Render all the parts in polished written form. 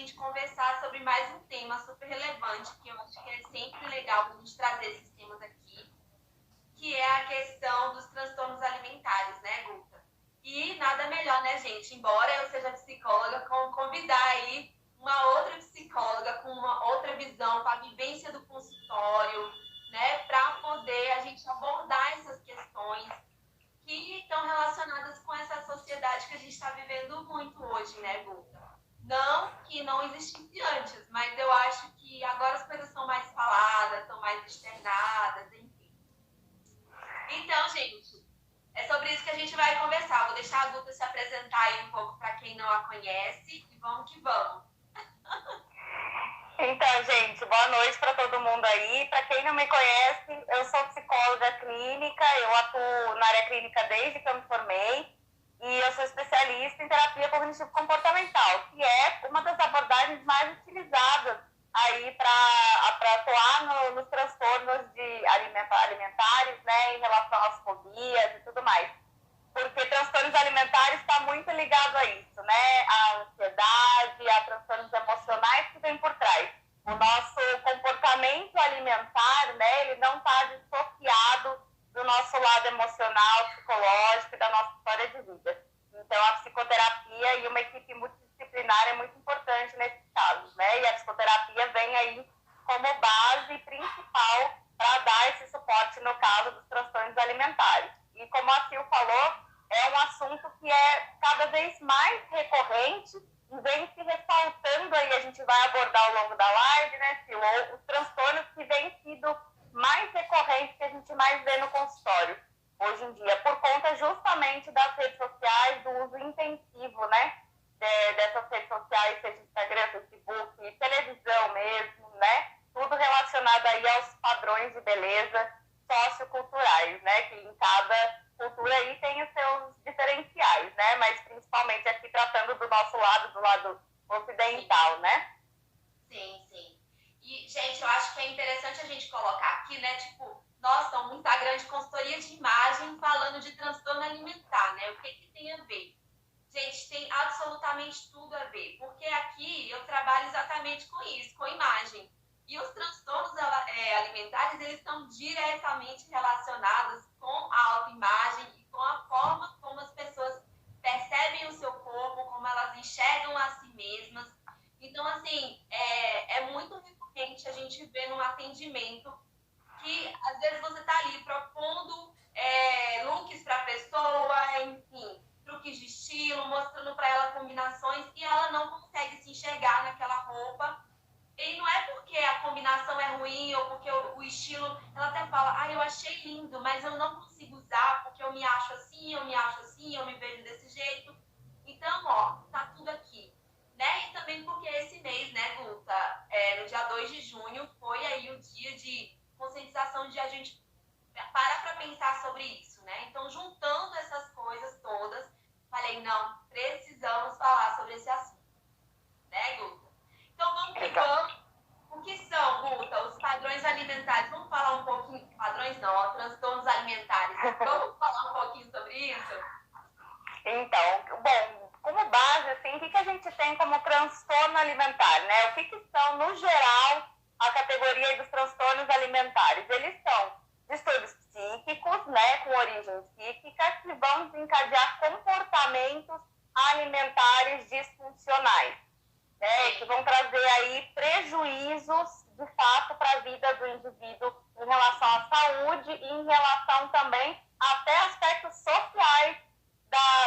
gente conversar sobre mais um tema super relevante, que eu acho que é sempre legal a gente trazer esses temas aqui, que é a questão dos transtornos alimentares, né, Guta? E nada melhor, né, gente? Embora eu seja psicóloga, convidar aí uma outra psicóloga com uma outra visão, com a vivência do consultório, né, para poder a gente abordar essas questões que estão relacionadas com essa sociedade que a gente está vivendo muito hoje, né, Guta? Não que não existisse antes, mas eu acho que agora as coisas são mais faladas, são mais externadas, enfim. Então, gente, é sobre isso que a gente vai conversar. Vou deixar a Guta se apresentar aí um pouco para quem não a conhece e vamos que vamos. Então, gente, boa noite para todo mundo aí. Para quem não me conhece, eu sou psicóloga clínica, eu atuo na área clínica desde que eu me formei e eu sou especialista em terapia cognitivo-comportamental, que é uma das abordagens mais utilizadas aí para atuar nos transtornos de alimentares, né, em relação às fobias e tudo mais. Porque transtornos alimentares está muito ligado a isso, né? A ansiedade, a transtornos emocionais que vem por trás. O nosso comportamento alimentar, né, ele não está dissociado do nosso lado emocional, psicológico e da nossa história de vida. Então, a psicoterapia e uma equipe multidisciplinar é muito importante nesses casos, né? E a psicoterapia vem aí como base principal para dar esse suporte no caso dos transtornos alimentares. E como a Sil falou, é um assunto que é cada vez mais recorrente e vem se ressaltando aí, a gente vai abordar ao longo da live, né, Sil, os transtornos que vêm sido mais recorrentes que a gente mais vê no consultório hoje em dia, por conta justamente das redes sociais, do uso intensivo, né, dessas redes sociais, seja Instagram, Facebook, televisão mesmo, né, tudo relacionado aí aos padrões de beleza socioculturais, né, que em cada cultura aí tem os seus diferenciais, né, mas principalmente aqui tratando do nosso lado, do lado ocidental, né? Sim, sim. E, gente, eu acho que é interessante a gente colocar aqui, né, tipo, nossa, um Instagram de consultoria de imagem falando de transtorno alimentar, né, o que que tem a ver? Gente, tem absolutamente tudo a ver, porque aqui eu trabalho exatamente com isso, com imagem. E os transtornos alimentares, eles estão diretamente relacionados com a autoimagem e com a forma como as pessoas percebem o seu corpo, como elas enxergam a si mesmas. Então, assim, é muito recorrente a gente ver no atendimento que, às vezes, você está ali propondo looks para a pessoa, enfim, truques de estilo, mostrando para ela combinações e ela não consegue se enxergar naquela roupa. E não é porque a combinação é ruim ou porque o estilo, ela até fala, eu achei lindo, mas eu não consigo usar porque eu me acho assim, eu me vejo desse jeito. Então, ó, tá tudo aqui. Né? E também porque esse mês, né, Guta, no dia 2 de junho, foi aí o dia de conscientização de a gente parar para pensar sobre isso, né? Então, juntando essas coisas todas, falei, não, precisamos falar sobre esse assunto, né, Guta? Então, vamos que vamos. O que são, Guta, os padrões alimentares? Vamos falar um pouquinho, padrões não, ó, transtornos alimentares. Vamos falar um pouquinho sobre isso? Então, bom, como base, assim, o que a gente tem como transtorno alimentar, né? O que são, no geral, a categoria dos transtornos alimentares? Eles são distúrbios psíquicos, né, com origem psíquica, que vão desencadear comportamentos alimentares disfuncionais, né, que vão trazer aí prejuízos, de fato, para a vida do indivíduo em relação à saúde e em relação também até aspectos sociais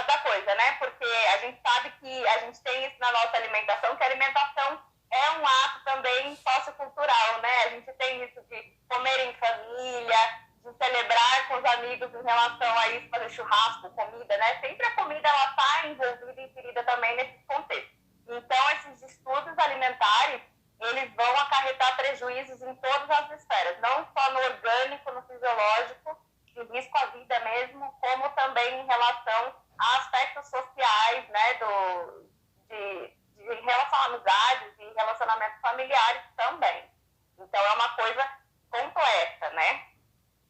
da coisa, né? Porque a gente sabe que a gente tem isso na nossa alimentação, que a alimentação é um ato também sociocultural, né? A gente tem isso de comer em família, de celebrar com os amigos em relação a isso, fazer churrasco, comida, né? Sempre a comida, ela está envolvida e inserida também nesse contexto. Então, esses distúrbios alimentares, eles vão acarretar prejuízos em todas as esferas, não só no orgânico, no fisiológico, de risco à vida mesmo, como também em relação a aspectos sociais, né, em relação a amizades e relacionamentos familiares também. Então, é uma coisa completa, né?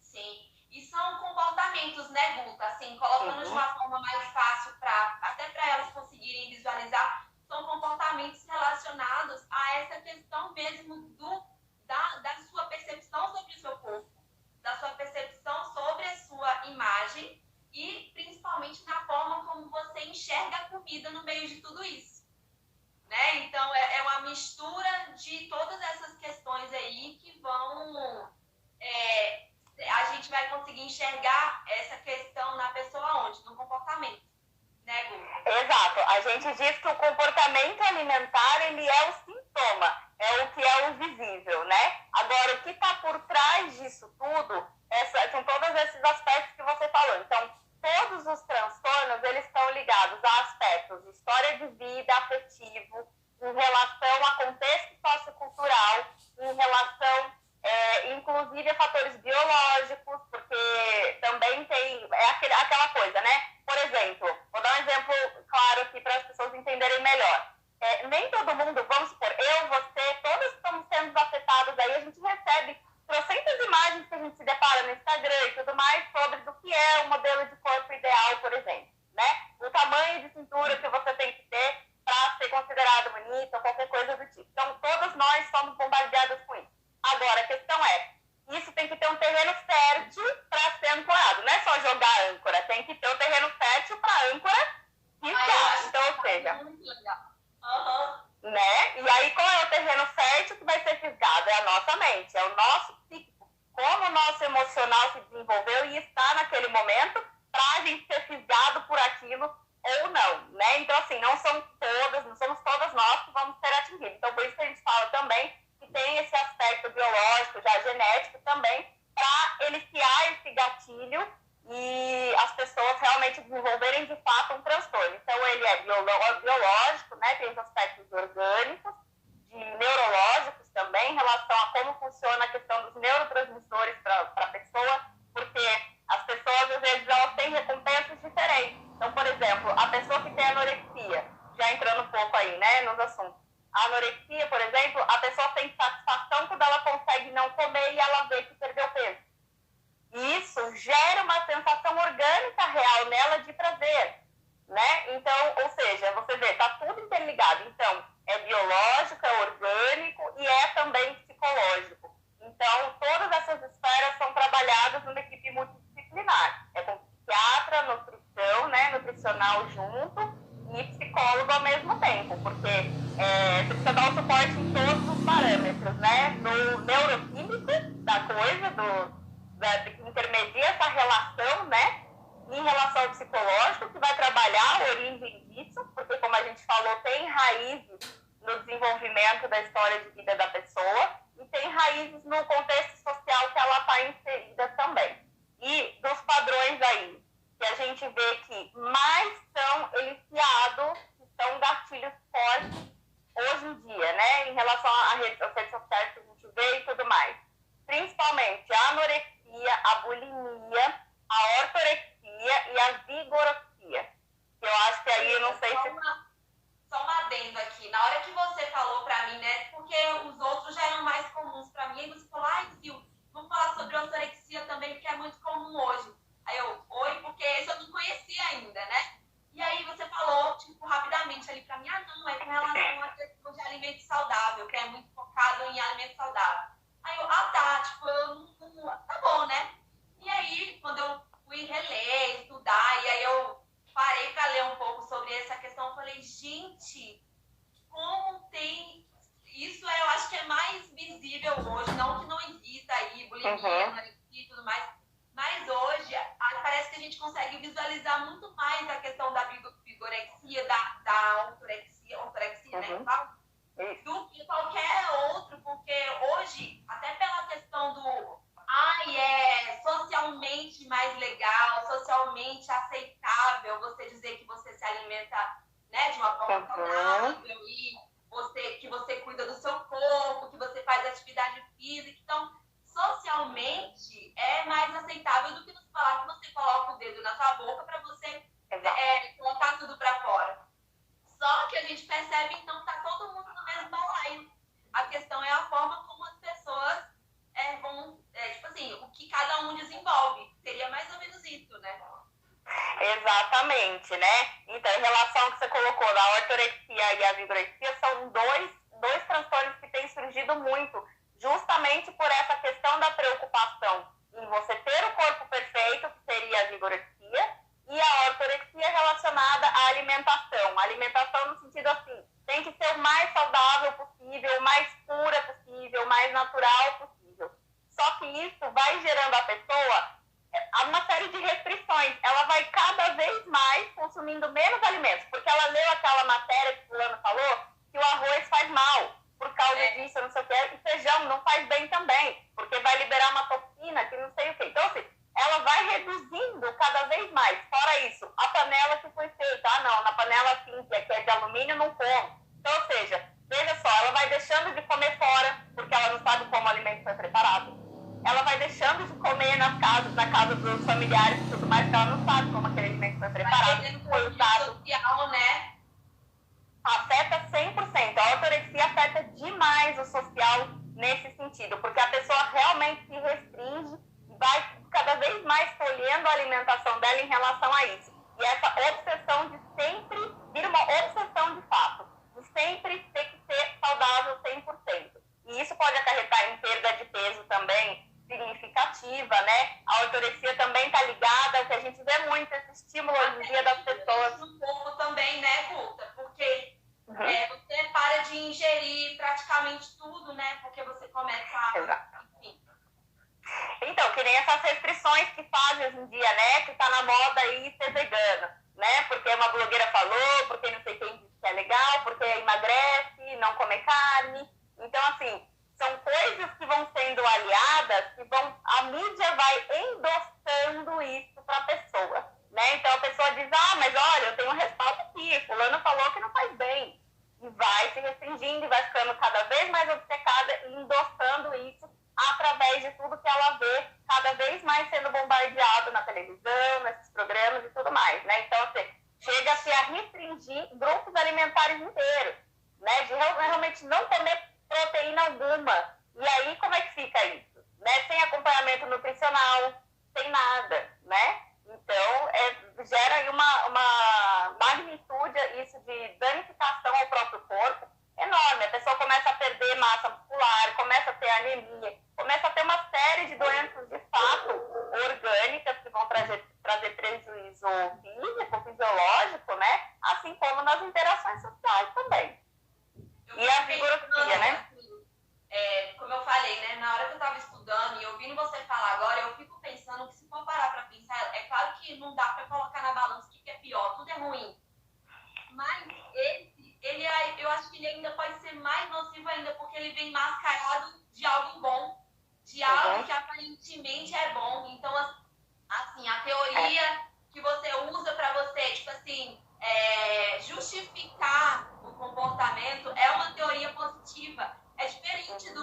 Sim. E são comportamentos, né, Guta? Assim, colocando de uma forma mais fácil, até para elas conseguirem visualizar, são comportamentos relacionados mistura de todas essas questões aí que vão... a gente vai conseguir enxergar essa questão na pessoa onde? No comportamento, né, Gu? Exato. A gente diz que o comportamento alimentar, ele é o sintoma, é o que é o visível, né? Agora, o que está por trás disso tudo são todos esses aspectos que você falou. Então, todos os transtornos, eles estão ligados a aspectos de história de vida, afetivo, em relação a contexto sociocultural, em relação, inclusive, a fatores biológicos, porque também tem aquela coisa, né? Por exemplo, vou dar um exemplo claro aqui para as pessoas entenderem melhor. Nem todo mundo, vamos supor, eu, você, todos estamos sendo afetados aí, a gente recebe trocentas imagens que a gente se depara no Instagram e tudo mais sobre do que é o modelo de corpo ideal, por exemplo, né? O tamanho de cintura que você tem que ter para ser considerado bonito ou qualquer coisa do tipo. Então, todos nós somos bombardeados com isso. Agora, a questão é, isso tem que ter um terreno fértil para ser ancorado. Não é só jogar âncora, tem que ter um terreno fértil para a âncora ficar. Então, ou seja... Muito legal. Uhum. Né? E aí, qual é o terreno fértil que vai ser fisgado? É a nossa mente, é o nosso psíquico. Como o nosso emocional se desenvolveu e está naquele momento para a gente ser fisgado por aquilo ou não, né? Então, assim, não somos todas nós que vamos ser atingidos. Então, por isso que a gente fala também que tem esse aspecto biológico, já genético também, para iniciar esse gatilho e as pessoas realmente desenvolverem de fato um transtorno. Então, ele é biológico, né? Tem os aspectos orgânicos, de neurológicos também, em relação a como funciona a questão dos neurotransmissores para a pessoa, porque as pessoas, às vezes, elas têm recompensas diferentes. Então, por exemplo, a pessoa que tem anorexia, já entrando um pouco aí, né, nos assuntos. A anorexia, por exemplo, a pessoa tem satisfação quando ela consegue não comer e ela vê que perdeu peso. Isso gera uma sensação orgânica real nela de prazer, né? Então, ou seja, você vê, tá tudo interligado. Então, é biológico, é orgânico e é também psicológico. Então, todas essas esferas são trabalhadas numa equipe multidisciplinar. É com psiquiatra, nutrição, né? Nutricional junto e psicólogo ao mesmo tempo, porque você precisa dar o suporte em todos os parâmetros, né? No neuroquímico da coisa, que intermedia essa relação, né? Em relação ao psicológico, que vai trabalhar a origem disso, porque, como a gente falou, tem raízes no desenvolvimento da história de vida da pessoa e tem raízes no contexto social que ela está inserida também. E dos padrões aí, que a gente vê que mais são eliciados, que são gatilhos fortes hoje em dia, né? Em relação às redes sociais que a gente vê e tudo mais. Principalmente a anorexia, a bulimia, a ortorexia e a vigorexia. Eu acho que aí, eu não sei se... Só um adendo aqui. Na hora que você falou pra mim, né? Porque os outros já eram mais comuns pra mim. Aí você falou, ai, Sil, vamos falar sobre ortorexia também, porque é muito comum hoje. Aí eu, oi, porque esse eu não conhecia ainda, né? E aí você falou, tipo, rapidamente ali pra mim, não, é com relação à questão de alimento saudável, que é muito focado em alimento saudável. Aí eu, tá, tipo, tá bom, né? E aí, quando eu fui reler, estudar, e aí eu parei para ler um pouco sobre essa questão, eu falei, gente, como tem... Isso eu acho que é mais visível hoje, não que não exista aí bulimia, anorexia e tudo mais, mas hoje parece que a gente consegue visualizar muito mais a questão da vigorexia, da ortorexia, né? Do que qualquer outro, porque hoje, até pela questão do socialmente mais legal, socialmente aceitável você dizer que você se alimenta, né, de uma forma saudável e que você cuida do seu corpo, que você faz atividade física. Então, socialmente é mais aceitável do que você falar que você coloca o dedo na sua boca para você colocar tudo para fora. Só que a gente percebe, então, tá todo mundo no mesmo balaio. A questão é a forma como as pessoas vão, tipo assim, o que cada um desenvolve. Seria mais ou menos isso, né? Exatamente, né? Então, em relação ao que você colocou da ortorexia e a vigorexia, são dois transtornos que têm surgido muito, justamente por essa questão da preocupação em você ter o corpo perfeito, que seria a vigorexia, e a ortorexia relacionada à alimentação. A alimentação no sentido assim, tem que ser o mais saudável possível possível, o mais pura possível, o mais natural possível. Só que isso vai gerando a pessoa uma série de restrições. Ela vai cada vez mais consumindo menos alimentos, porque ela leu aquela matéria que o fulano falou, que o arroz faz mal, por causa disso, não sei o que, e feijão não faz bem também, porque vai liberar uma toxina que não sei o que. Então, assim, ela vai reduzindo cada vez mais. Fora isso, a panela que foi feita, não, na panela simples, que é de alumínio, não como. Então, ou seja, veja só, ela vai deixando de comer fora, porque ela não sabe como o alimento foi preparado. Ela vai deixando de comer na casa dos familiares e tudo mais, porque ela não sabe como aquele alimento foi preparado. Foi usado. Social, né? Afeta 100%. A ortorexia afeta demais o social nesse sentido, porque a pessoa realmente se restringe, vai cada vez mais colhendo a alimentação dela em relação a isso. E essa obsessão de sempre vira uma obsessão de fato, de sempre ter que ser saudável 100%. E isso pode acarretar em perda de peso também significativa, né? A ortorexia também está ligada, que a gente vê muito esse estímulo hoje em dia das pessoas. No corpo também, né, Guta? Porque você para de ingerir praticamente tudo, né? Porque você começa a... Exato. Então, que nem essas restrições que fazem hoje em dia, né? Que tá na moda aí ser vegano, né? Porque uma blogueira falou, porque não sei quem disse que é legal, porque emagrece, não come carne. Então, assim, são coisas que vão sendo aliadas, a mídia vai endossando isso para a pessoa, né? Então a pessoa diz, mas olha, eu tenho um respaldo aqui, fulano falou que não faz bem. E vai se restringindo e vai ficando cada vez mais obcecada e endossando isso através de tudo que ela vê, cada vez mais sendo bombardeado na televisão, nesses programas e tudo mais, né? Então, assim, chega-se a restringir grupos alimentares inteiros, né? De realmente não comer proteína alguma. E aí, como é que fica isso? Né? Sem acompanhamento nutricional, sem nada, né? Então, gera aí uma magnitude isso de danificação ao próprio corpo enorme. A pessoa começa a perder massa muscular, começa a ter anemia, começa a ter uma série de doenças de fato orgânicas que vão trazer prejuízo físico, fisiológico, né? Assim como nas interações sociais também. E a vigorexia, né? Como eu falei, né? Na hora que eu estava estudando e ouvindo você falar agora, eu fico pensando que se for parar para pensar, é claro que não dá para colocar na balança o que é pior, tudo é ruim. Mas eu acho que ele ainda pode ser mais nocivo ainda, porque ele vem mascarado de algo bom, de algo que aparentemente é bom. Então, assim, a teoria que você usa para você, tipo assim, justificar o comportamento é uma teoria positiva. É diferente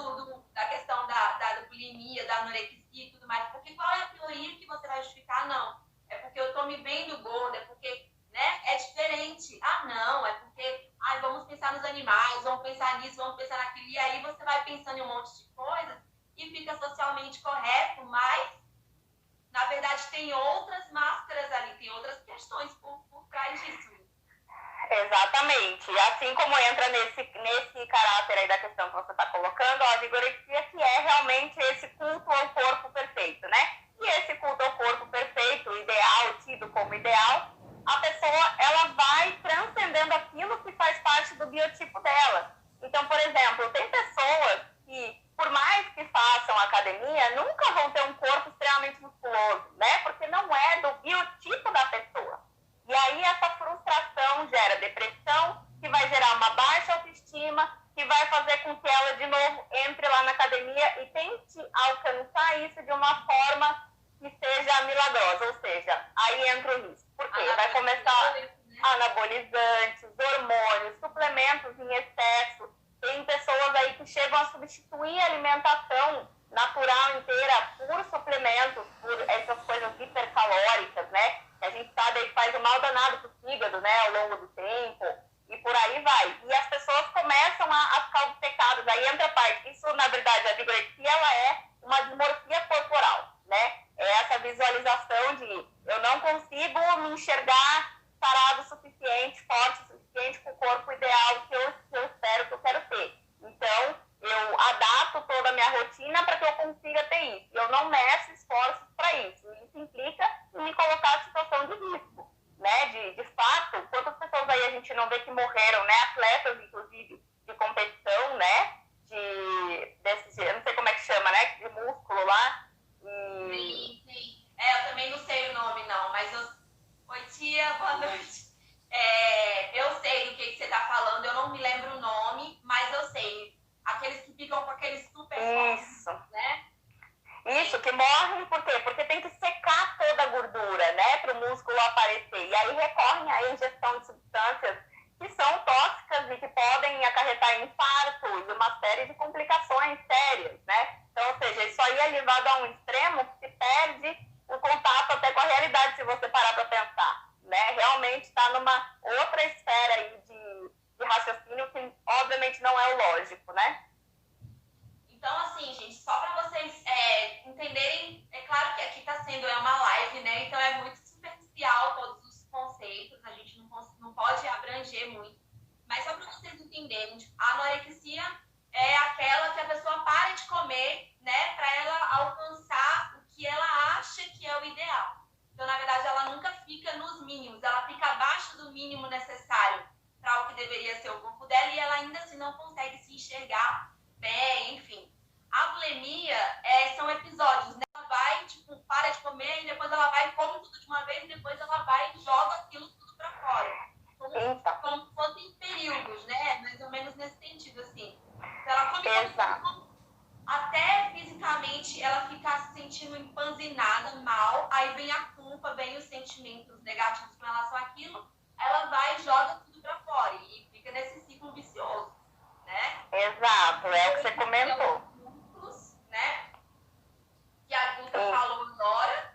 da questão da bulimia, da anorexia e tudo mais. Porque qual é a teoria que você vai justificar? Não. É porque eu tô me vendo gorda, é porque, né? É diferente. Não, é porque, vamos pensar nos animais, vamos pensar nisso, vamos pensar naquilo. E aí você vai pensando em um monte de coisas e fica socialmente correto, mas, na verdade, tem outras máscaras ali, tem outras questões por trás disso. Exatamente. Assim como entra nesse caráter aí da questão que você está colocando, a vigorexia, que é realmente esse culto ao corpo perfeito, né? E esse culto ao corpo perfeito, ideal, tido como ideal, a pessoa, ela vai transcendendo aquilo que faz parte do biotipo dela. Então, por exemplo, tem pessoas que, por mais que façam academia, nunca vão ter um corpo extremamente musculoso, né? Porque não é do biotipo da pessoa. E aí essa frustração gera depressão, que vai gerar uma baixa autoestima, que vai fazer com que ela, de novo, entre lá na academia e tente alcançar isso de uma forma que seja milagrosa. Ou seja, aí entra o risco. Por quê? Vai começar anabolizantes, hormônios, suplementos em excesso. Tem pessoas aí que chegam a substituir a alimentação natural inteira por suplementos, por essas coisas hipercalóricas, né? A gente sabe que faz um mal danado pro fígado, né, ao longo do tempo, e por aí vai. E as pessoas começam a ficar obcecadas. Aí entra a parte, isso, na verdade, a vigorexia, ela é uma dismorfia corporal, né? É essa visualização de eu não consigo me enxergar sarado o suficiente, forte o suficiente, com o corpo ideal que eu espero, que eu quero ter. Então, eu adapto toda a minha rotina para que eu consiga ter isso. Eu não meço esforços para isso. Isso implica em me colocar em situação de risco, né? De fato, quantas pessoas aí a gente não vê que morreram, né? Atletas, inclusive, de competição, né? infarto e uma série de complicações sérias, né? Então, ou seja, isso aí é levado a um extremo que se perde o contato até com a realidade, se você parar para pensar, né? Realmente está numa outra esfera aí de raciocínio que, obviamente, não é o lógico, né? Então, assim, gente, só para vocês entenderem, é claro que aqui está sendo uma live, né? Então é muito superficial todos os conceitos, a gente não pode abranger muito. Mas só para vocês entenderem, tipo, a anorexia é aquela que a pessoa para de comer, né? Para ela alcançar o que ela acha que é o ideal. Então, na verdade, ela nunca fica nos mínimos, ela fica abaixo do mínimo necessário para o que deveria ser o corpo dela e ela ainda assim não consegue se enxergar bem, enfim. A bulimia são episódios, né? Ela vai, tipo, para de comer e depois ela vai e come tudo de uma vez e depois ela vai e joga aquilo tudo para fora. Como se fossem períodos, né? Mais ou menos nesse sentido, assim. Então, ela come até fisicamente ela ficar se sentindo empanzinada, mal, aí vem a culpa, vem os sentimentos negativos com relação àquilo, ela vai e joga tudo para fora e fica nesse ciclo vicioso, né? Exato, é o que você comentou. Né? Que a Guta falou agora,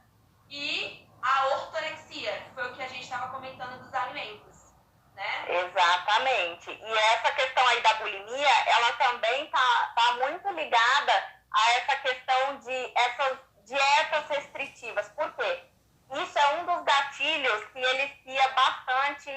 e a ortorexia, que foi o que a gente estava comentando dos alimentos, né? Exatamente. E essa questão aí da bulimia, ela também tá muito ligada a essa questão de essas dietas restritivas. Por quê? Isso é um dos gatilhos que elicia bastante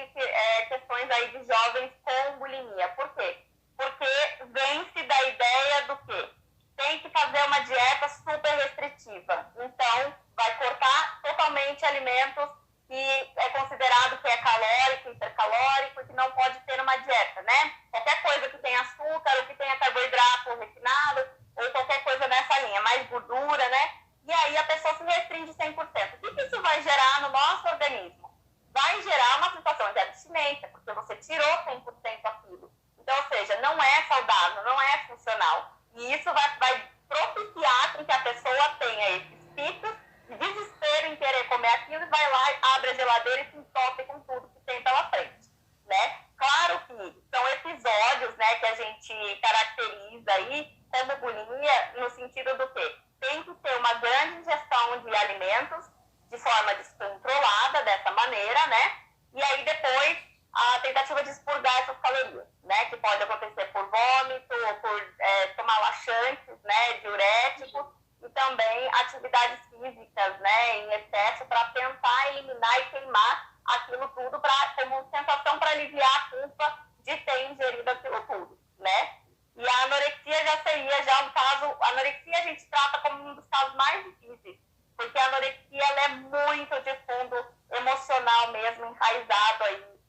questões aí de jovens com bulimia. Por quê? Porque vem-se da ideia do quê? Tem que fazer uma dieta super restritiva. Então, vai cortar totalmente alimentos que é considerado que é calórico, hipercalórico, e que não pode ter uma dieta, né? Qualquer coisa que tenha açúcar, ou que tenha carboidrato refinado, ou qualquer coisa nessa linha, mais gordura, né? E aí a pessoa se restringe 100%. O que isso vai gerar no nosso organismo? Vai gerar uma sensação de abstinência, porque você tirou 100% aquilo. Então, ou seja, não é saudável, não é funcional. E isso vai propiciar que a pessoa tenha esses picos de desespero em querer comer aquilo e vai lá, abre a geladeira e se entope com tudo que tem pela frente, né? Claro que são episódios, né, que a gente caracteriza aí como bulimia no sentido do quê? Tem que ter uma grande ingestão de alimentos de forma descontrolada, dessa maneira, né? E aí depois a tentativa de expurgar essas calorias, né? Que pode acontecer por vômito ou por tomar laxantes, né? Diuréticos e também atividades físicas, né? Em excesso para tentar eliminar e queimar aquilo tudo como sensação para aliviar a culpa de ter ingerido aquilo tudo, né? E a anorexia já seria um caso... A anorexia a gente trata como um dos casos mais difíceis, porque a anorexia ela é muito de fundo emocional mesmo, enraizado aí,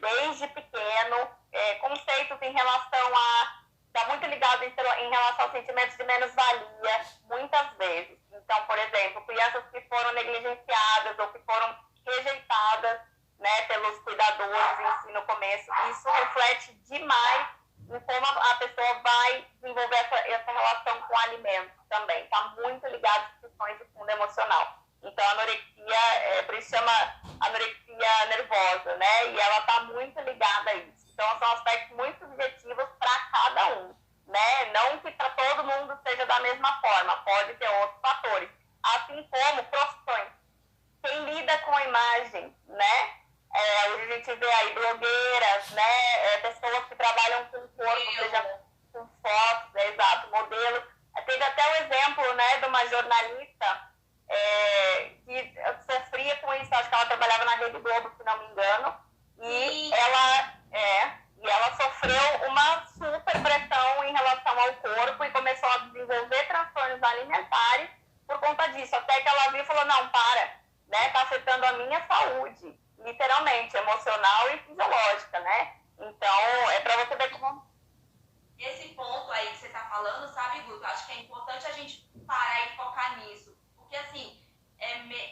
desde pequeno, conceitos em relação está muito ligado em relação aos sentimentos de menos-valia, muitas vezes. Então, por exemplo, crianças que foram negligenciadas ou que foram rejeitadas, né, pelos cuidadores em si no começo, isso reflete demais em como a pessoa vai desenvolver essa relação com o alimento também. Está muito ligado às questões de fundo emocional. Então, a anorexia, por isso chama anorexia nervosa, né? E ela está muito ligada a isso. Então, são aspectos muito subjetivos para cada um, né? Não que para todo mundo seja da mesma forma, pode ter outros fatores. Assim como profissões. Quem lida com a imagem, né? Hoje a gente vê aí blogueiras, né? Pessoas que trabalham com o corpo, seja com fotos, exato, modelo. Teve até o exemplo, né, de uma jornalista que sofria com isso, acho que ela trabalhava na Rede Globo, se não me engano, e ela sofreu uma super pressão em relação ao corpo e começou a desenvolver transtornos alimentares por conta disso, até que ela viu e falou, não, para, né, tá afetando a minha saúde, literalmente, emocional e fisiológica, né? Então, é para você ver como... Esse ponto aí que você tá falando, sabe, Guto, acho que é importante a gente parar e focar nisso. Porque, assim,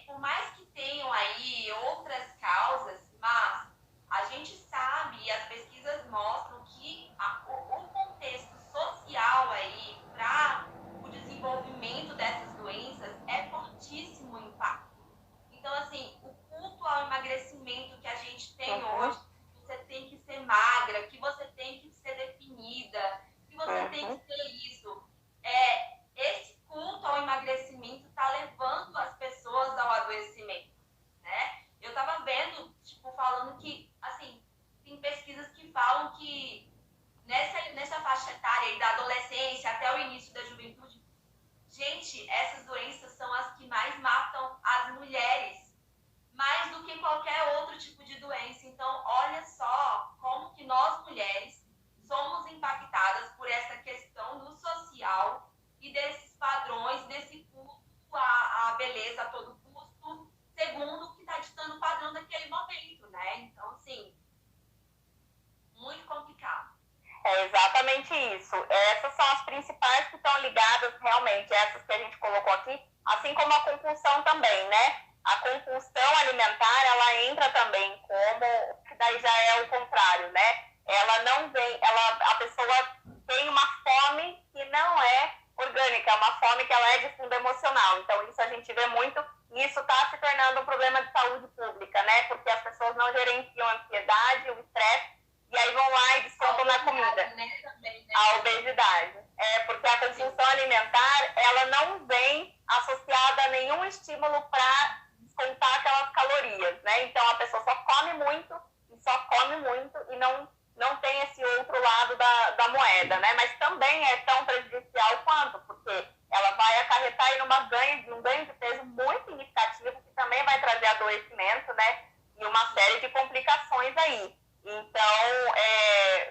por mais que tenham aí outras causas, mas a gente sabe, e as pesquisas mostram que o contexto social aí para o desenvolvimento dessas doenças é fortíssimo o impacto. Então, assim, o culto ao emagrecimento que a gente tem hoje, que você tem que ser magra, que você tem que ser definida, da adolescência até o início da juventude, gente, essas doenças são as que mais matam as mulheres, mais do que qualquer outro tipo de doença. Então, olha só como que nós mulheres somos impactadas por essa questão do social e desses padrões, desse culto à beleza a todo custo, segundo o que está ditando o padrão daquele momento, né? Então, assim, muito complicado. É exatamente isso. Essas são as principais que estão ligadas realmente, essas que a gente colocou aqui, assim como a compulsão também, né? A compulsão alimentar, ela entra também como, que daí já é o contrário, né? Ela não vem, a pessoa tem uma fome que não é orgânica, é uma fome que ela é de fundo emocional. Então, isso a gente vê muito, e isso está se tornando um problema de saúde pública, né? Porque as pessoas não gerenciam a ansiedade, o estresse, e aí vão lá e descontam na comida. Né? Também, né? A obesidade. Porque a compulsão alimentar, ela não vem associada a nenhum estímulo para descontar aquelas calorias, né? Então, a pessoa só come muito e não tem esse outro lado da moeda, né? Mas também é tão prejudicial quanto, porque ela vai acarretar em um ganho de peso muito significativo, que também vai trazer adoecimento, né? E uma série de complicações aí. Então,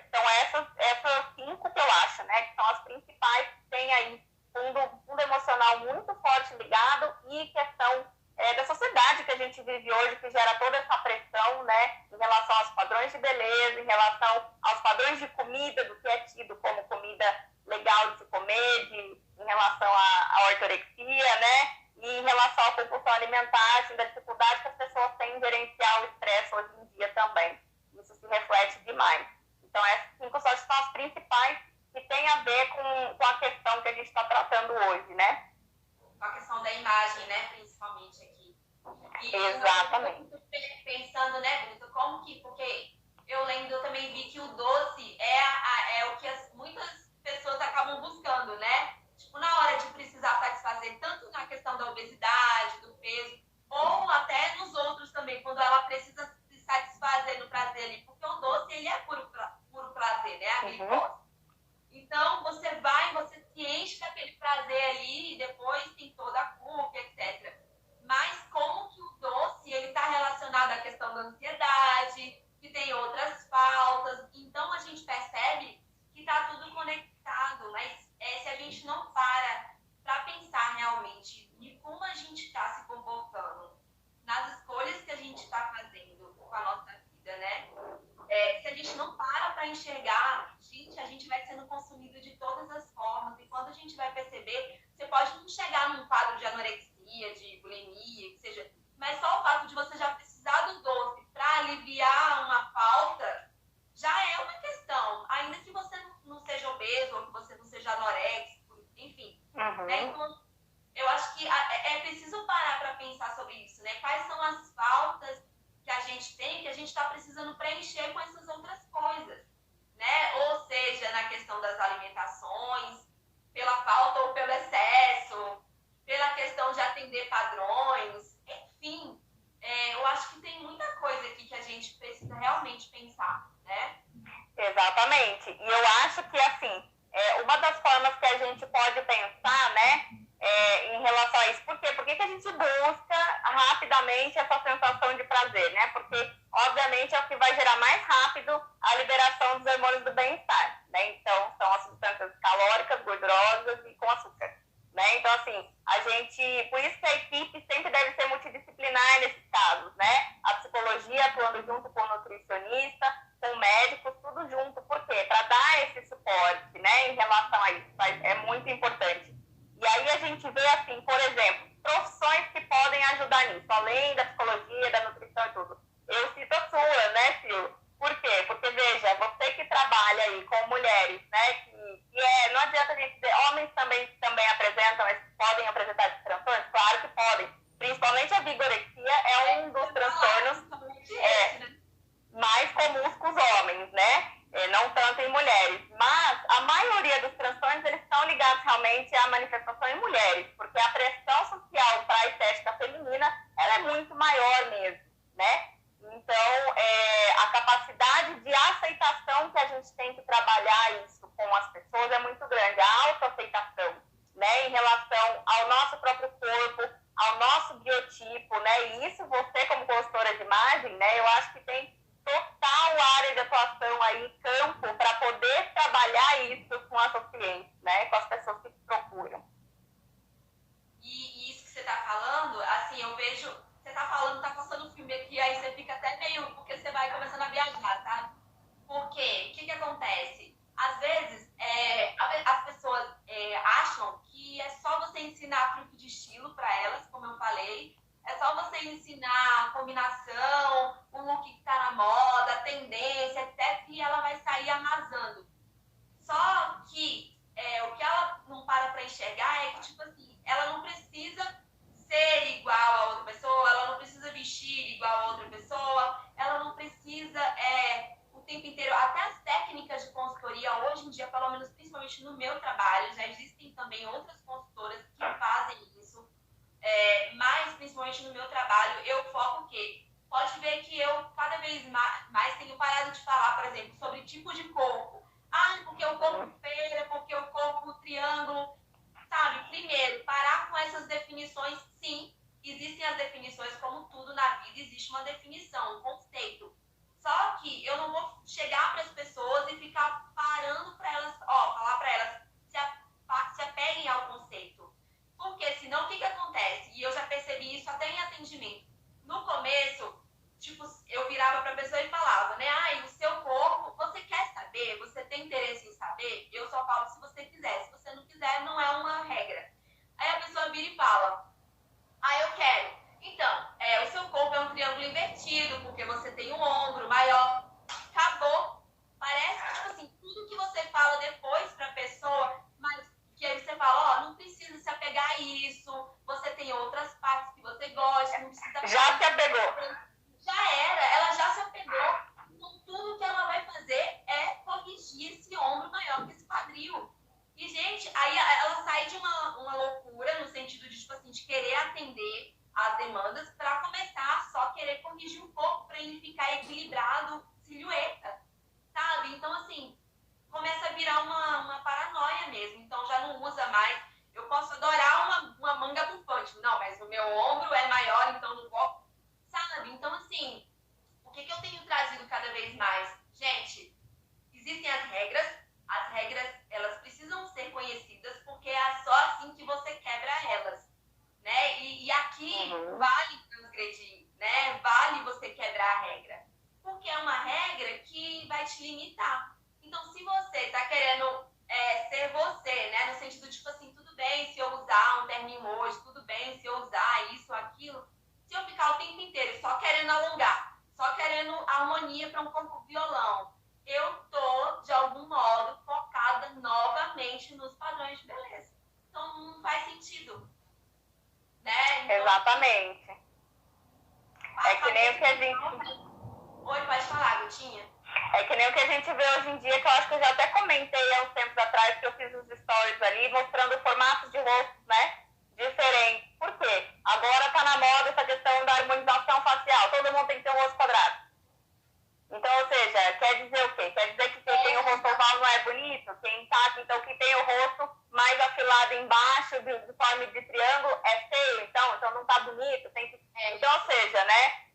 são essas 5 que eu acho, né? Que são as principais, que tem aí fundo emocional muito forte ligado e questão da sociedade que a gente vive hoje, que gera toda essa pressão, né, em relação aos padrões de beleza, em relação aos padrões de comida, do que é tido como comida legal de se comer, em relação à ortorexia, né, e em relação à compulsão alimentar, assim, da dificuldade que as pessoas têm em gerenciar o estresse hoje em dia também. Isso se reflete demais. Então, essas 5 só são as principais que têm a ver com a questão que a gente está tratando hoje, né? Com a questão da imagem, né, principalmente aqui. E exatamente. Eu pensando, né, Brito, como que, porque eu lembro, eu também vi que o doce é o que muitas pessoas acabam buscando, né? Tipo, na hora de precisar satisfazer, tanto na questão da obesidade, do peso, ou até nos outros também, quando ela precisa se satisfazer no prazer ali, porque o doce, ele é puro prazer, né, a glicose. Então, você se enche daquele prazer ali, e depois tem toda a culpa, etc. Mas como que o doce, ele está relacionado à questão da ansiedade, que tem outras faltas. Então, a gente percebe que está tudo conectado, mas se a gente não para pensar realmente em como a gente está se comportando, nas escolhas que a gente está fazendo com a nossa vida, né? Se a gente não para enxergar, a gente vai sendo consumido de todas as formas, e quando a gente vai perceber, você pode não chegar num quadro de anorexia, de bulimia, que seja, mas só o fato de você já precisar do doce para aliviar uma falta, já é uma questão, ainda que você não seja obeso, ou que você não seja anoréxico, enfim. Né? Então, eu acho que é preciso parar para pensar sobre isso, né? Quais são as faltas que a gente tem, que a gente está precisando preencher com essas outras coisas, né? Ou seja, na questão das alimentações, pela falta ou pelo excesso, pela questão de atender padrões, enfim, eu acho que tem muita coisa aqui que a gente precisa realmente pensar, né? Exatamente. E eu acho que, assim, uma das formas que a gente pode pensar, né, em relação a isso, por quê? Por que a gente busca rapidamente essa sensação de prazer, né? Porque, obviamente, é o que vai gerar mais rápido a liberação dos hormônios do bem-estar, né? Então, são as substâncias calóricas, gordurosas e com açúcar, né? Então, assim, por isso que a equipe sempre deve ser multidisciplinar nesses casos, né? A psicologia atuando junto com o nutricionista, com médicos, tudo junto. Por quê? Para dar esse suporte, né, em relação a isso. É muito importante. E aí a gente vê, assim, por exemplo, profissões que podem ajudar nisso, além da psicologia, da nutrição e tudo. Eu cito a sua, né, Sil? Por quê? Porque, veja, você que trabalha aí com mulheres, né, não adianta a gente dizer, homens também apresentam, podem apresentar esses transtornos? Claro que podem. Principalmente a vigorexia é um dos transtornos mais comuns com os homens, né? Não tanto em mulheres. Mas a maioria dos transtornos, eles estão ligados realmente à manifestação em mulheres, porque a pressão social para a estética feminina, ela é muito maior mesmo, né? Então, a capacidade de aceitação que a gente tem que trabalhar isso com as pessoas é muito nosso próprio corpo, ao nosso biotipo, né? E isso você, como consultora de imagem, né? Eu acho que tem total área de atuação aí, campo, para poder trabalhar isso com as seus clientes, né? Com as pessoas que te procuram. E isso que você tá falando, assim, eu vejo, você tá falando, tá passando um filme aqui, aí você fica até meio, porque você vai começando a viajar, tá? Porque, o que que acontece? Às vezes, as pessoas acham que é só você ensinar truque de estilo para elas, como eu falei, é só você ensinar a combinação, o look que tá na moda, a tendência, etc, e ela vai sair arrasando. Só que o que ela não para enxergar é que, tipo assim, ela não precisa ser igual a outra pessoa, ela não precisa vestir igual a outra pessoa, ela não precisa o tempo inteiro, até as técnicas de consultoria hoje em dia, pelo menos principalmente no meu trabalho, já existem também outras consultoras que fazem isso, mas principalmente no meu trabalho, eu foco o quê? Pode ver que eu cada vez mais tenho parado de falar, por exemplo, sobre tipo de corpo. Ah, porque o corpo feira, porque o corpo triângulo, sabe? Primeiro, parar com essas definições, sim, existem as definições, como tudo na vida, existe uma definição, um conceito. Só que eu não vou chegar para as pessoas e ficar parando para elas, falar para elas, se apeguem ao conceito. Porque senão o que acontece? E eu já percebi isso até em atendimento. No começo, tipo, eu virava para a pessoa e falava, né? O seu corpo, você quer saber? Você tem interesse em saber? Eu só falo se você quiser. Se você não quiser, não é uma regra. Aí a pessoa vira e fala, eu quero. Então, o seu corpo é um triângulo invertido, porque você tem um ombro maior. Acabou. Parece que, tipo assim, tudo que você fala depois para a pessoa, mas que aí você fala, não precisa se apegar a isso, você tem outras partes que você gosta, não precisa... Já se apegou. Já era, ela já se apegou. Então, tudo que ela vai fazer é corrigir esse ombro maior que esse quadril. E, gente, aí ela sai de uma loucura, no sentido de, tipo assim, de querer atender as demandas para começar a só querer corrigir um pouco para ele ficar equilibrado, silhueta, sabe? Então, assim, começa a virar uma paranoia mesmo. Então, já não usa mais. Eu posso adorar uma manga bufante. Não, mas o meu ombro é maior, então não vou... Sabe? Então, assim, o que eu tenho trazido cada vez mais? Gente, existem as regras, elas precisam ser conhecidas, porque é só assim que você quebra elas, né? E aqui vale transgredir, né? Vale você quebrar a regra, porque é uma regra que vai te limitar. Então, se você está querendo ser você, né? No sentido de, tipo assim, tudo bem se eu usar um terninho hoje, tudo bem se eu usar isso, aquilo, se eu ficar o tempo inteiro só querendo alongar, só querendo harmonia para um corpo violão, eu tô, de algum modo, focada novamente nos padrões de beleza. Então, não faz sentido. Né? Então, exatamente. É que nem o que a gente... Oi, pode falar, Gutinha. É que nem o que a gente vê hoje em dia, que eu acho que eu já até comentei há uns tempos atrás, que eu fiz os stories ali, mostrando formatos de rostos, né? Diferentes. Por quê? Agora tá na moda essa questão da harmonização facial. Todo mundo tem que ter um rosto quadrado. Então, ou seja, quer dizer o quê? Quer dizer que quem tem o rosto oval não é bonito? Quem tá, então, que tem o rosto mais afilado embaixo, de forma de triângulo, é feio, então não tá bonito. Então, ou seja, né?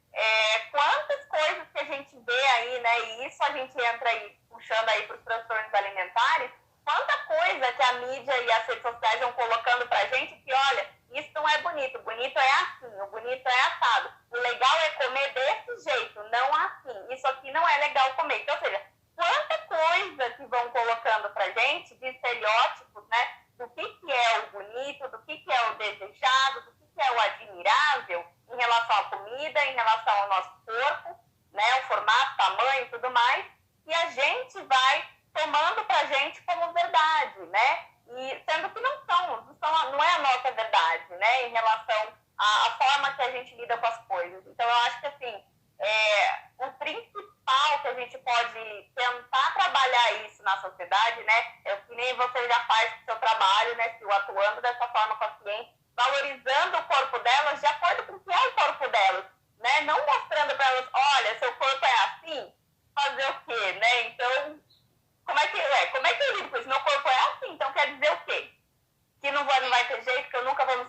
Quantas coisas que a gente vê aí, né? E isso a gente entra aí, puxando aí para os transtornos alimentares, quanta coisa que a mídia e as redes sociais vão colocando pra gente que, olha, isso não é bonito, o bonito é assim, o bonito é assado. O legal é comer desse jeito, não assim. Isso aqui não é legal comer. Então, ou seja, quanta coisa que vão colocando pra gente de estereótipos, né? Do que é o bonito, do que é o desejado, do que é o admirável em relação à comida, em relação ao nosso corpo, né? O formato, tamanho e tudo mais. E a gente vai tomando pra gente como verdade, né? E sendo que não é a nossa verdade, né? Em relação à forma que a gente lida com as coisas. Então, eu acho que, assim, o principal que a gente pode tentar trabalhar isso na sociedade, né? Que nem você já faz com o seu trabalho, né? Se atuando dessa forma com as clientes, valorizando o corpo delas de acordo com o que é o corpo delas, né? Não mostrando para elas, olha, seu corpo é assim, fazer o quê, né? Então, como é que eu lido com isso? Meu corpo é assim, então quer dizer o quê? Que não vai ter jeito, que eu nunca vou me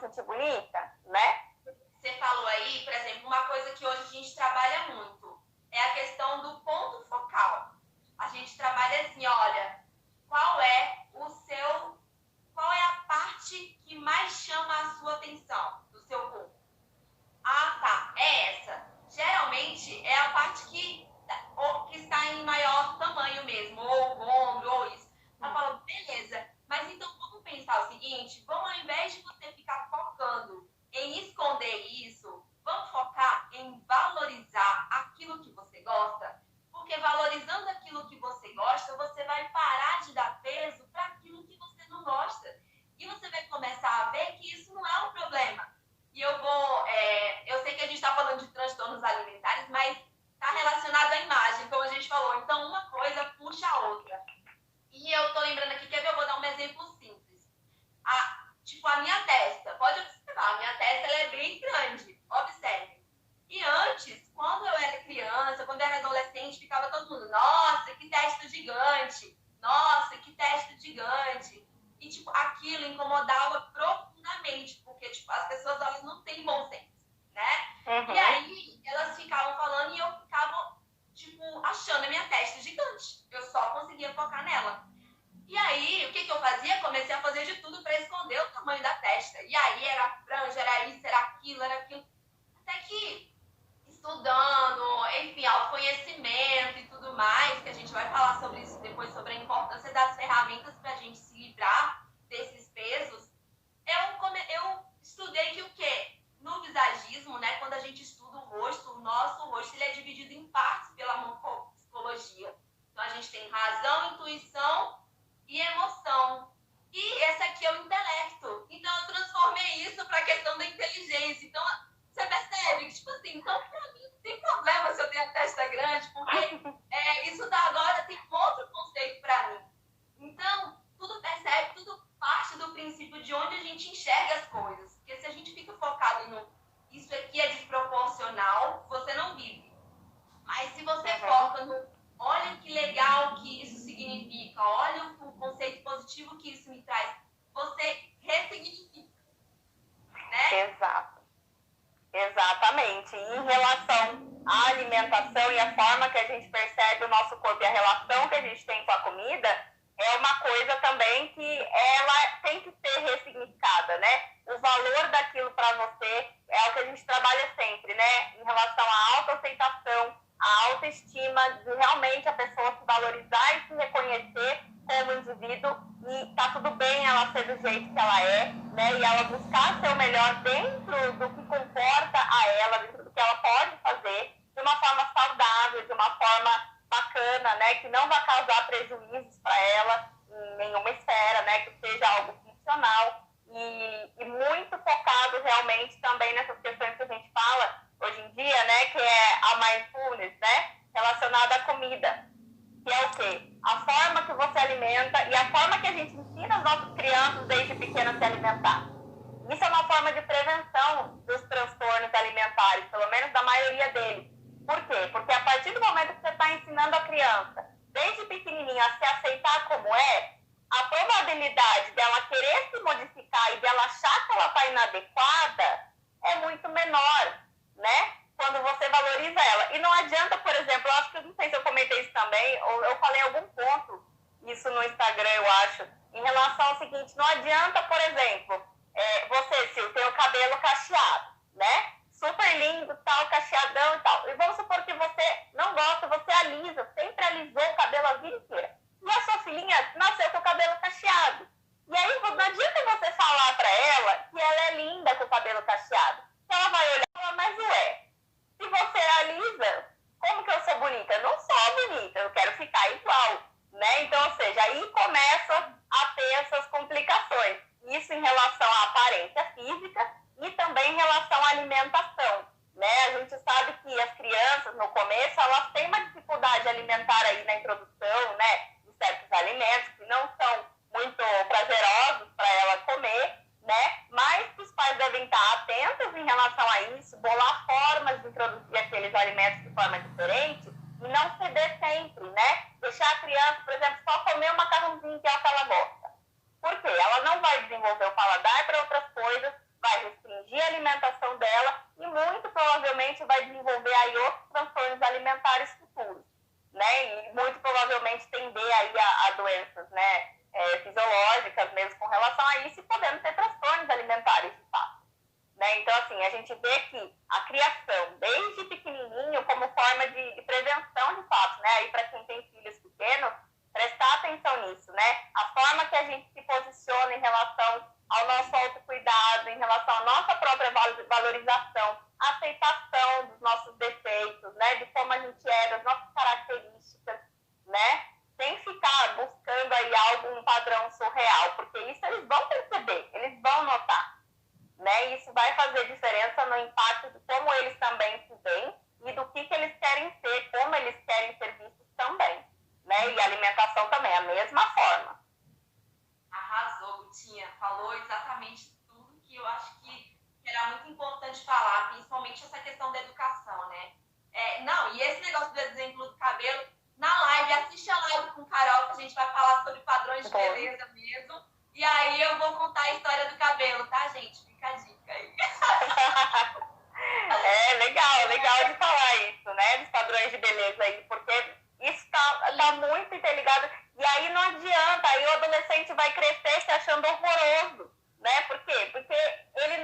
aquilo incomodava profundamente, porque, tipo, as pessoas, elas não têm bom senso, né? E aí, elas ficavam falando e eu ficava, tipo, achando a minha testa gigante. Eu só conseguia focar nela. E aí, o que eu fazia? Comecei a fazer de tudo para esconder o tamanho da testa. E aí, era franja, era isso, era aquilo, era aquilo. Até que, estudando, enfim, autoconhecimento e tudo mais, que a gente vai falar sobre isso depois, sobre a importância das ferramentas para a gente se livrar desses pesos, eu estudei que o quê? No visagismo, né, quando a gente estuda o rosto, o nosso rosto ele é dividido em partes pela morfopsicologia. Então, a gente tem razão, intuição e emoção. E esse aqui é o intelecto. Então, eu transformei isso para a questão da inteligência. Então, você percebe que, tipo assim, então, para mim, não tem problema se eu tenho a testa grande, porque isso da agora tem outro conceito para mim. Então, tudo percebe, tudo parte do princípio de onde a gente enxerga as coisas. Porque se a gente fica focado no isso aqui é desproporcional, você não vive. Mas se você foca no olha que legal que isso significa, olha o conceito positivo que isso me traz, você ressignifica, né? Exato. Exatamente. E em relação à alimentação e a forma que a gente percebe o nosso corpo e a relação que a gente tem com a comida, é uma coisa também que ela tem que ser ressignificada, né? O valor daquilo para você é o que a gente trabalha sempre, né? Em relação à autoaceitação, à autoestima, de realmente a pessoa se valorizar e se reconhecer como indivíduo, e tá tudo bem ela ser do jeito que ela é, né? E ela buscar ser o melhor dentro do que comporta a ela, dentro do que ela pode fazer, de uma forma saudável, de uma forma bacana, né? Que não vai causar prejuízos para ela em nenhuma esfera, né? Que seja algo funcional e muito focado realmente também nessas questões que a gente fala hoje em dia, né? Que é a mindfulness, né? Relacionada à comida. Que é o quê? A forma que você alimenta e a forma que a gente ensina as nossas crianças desde pequenas a se alimentar. Isso é uma forma de prevenção dos transtornos alimentares, pelo menos da maioria deles. Por quê? Porque a partir do momento que você está ensinando a criança, desde pequenininha, a se aceitar como é, a probabilidade dela querer se modificar e dela achar que ela está inadequada é muito menor, né? Quando você valoriza ela. E não adianta, por exemplo, eu acho que, não sei se eu comentei isso também, ou eu falei em algum ponto, isso no Instagram, eu acho, em relação ao seguinte, não adianta, por exemplo, você, Sil, tem o cabelo cacheado, né? Super lindo, tal, cacheadão e tal. E vamos supor que você não gosta, você alisa, sempre alisou o cabelo a vida inteira. E a sua filhinha nasceu com o cabelo cacheado. E aí não adianta você falar pra ela que ela é linda com o cabelo cacheado. Ela vai olhar e falar, mas ué, se você alisa, como que eu sou bonita? Eu não sou bonita, eu quero ficar igual, né? Então, ou seja, aí começa a ter essas complicações. Isso em relação à aparência física e também em relação à alimentação, né? A gente sabe que as crianças, no começo, elas têm uma dificuldade alimentar aí na introdução, né? De certos alimentos que não são muito prazerosos para ela comer, né? Mas os pais devem estar atentos em relação a isso, bolar formas de introduzir aqueles alimentos de forma diferente e não ceder sempre, né? Deixar a criança, por exemplo, só comer o macarrãozinho que é o que ela gosta. Por quê? Ela não vai desenvolver o paladar para outras coisas, vai restringir a alimentação dela e muito provavelmente vai desenvolver aí outros transtornos alimentares futuros, né? E muito provavelmente tender aí a doenças, né? Fisiológicas mesmo com relação a isso e podendo ter transtornos alimentares de fato, né? Então, assim, a gente vê que a criação, desde pequenininho, como forma de prevenção de fato, né? Aí para quem tem filhos pequenos, prestar atenção nisso, né? A forma que a gente se posiciona em relação ao nosso autocuidado, em relação à nossa própria valorização, aceitação dos nossos defeitos, né? De como a gente é, das nossas características, né? Sem ficar buscando aí um padrão surreal, porque isso eles vão perceber, eles vão notar, né? E isso vai fazer diferença no impacto de como eles também se veem e do que eles querem ser, como eles querem ser vistos também, né? E a alimentação também, a mesma forma. Arrasou, Gutinha. Falou exatamente tudo que eu acho que era muito importante falar, principalmente essa questão da educação, né? Não, e esse negócio do exemplo do cabelo, na live, assiste a live com Carol, que a gente vai falar sobre padrões de beleza mesmo. E aí eu vou contar a história do cabelo, tá, gente? Fica a dica aí. É legal de falar isso, né? Dos padrões de beleza aí, porque isso tá muito interligado. E aí não adianta, aí o adolescente vai crescer se achando horroroso, né? Por quê? Porque ele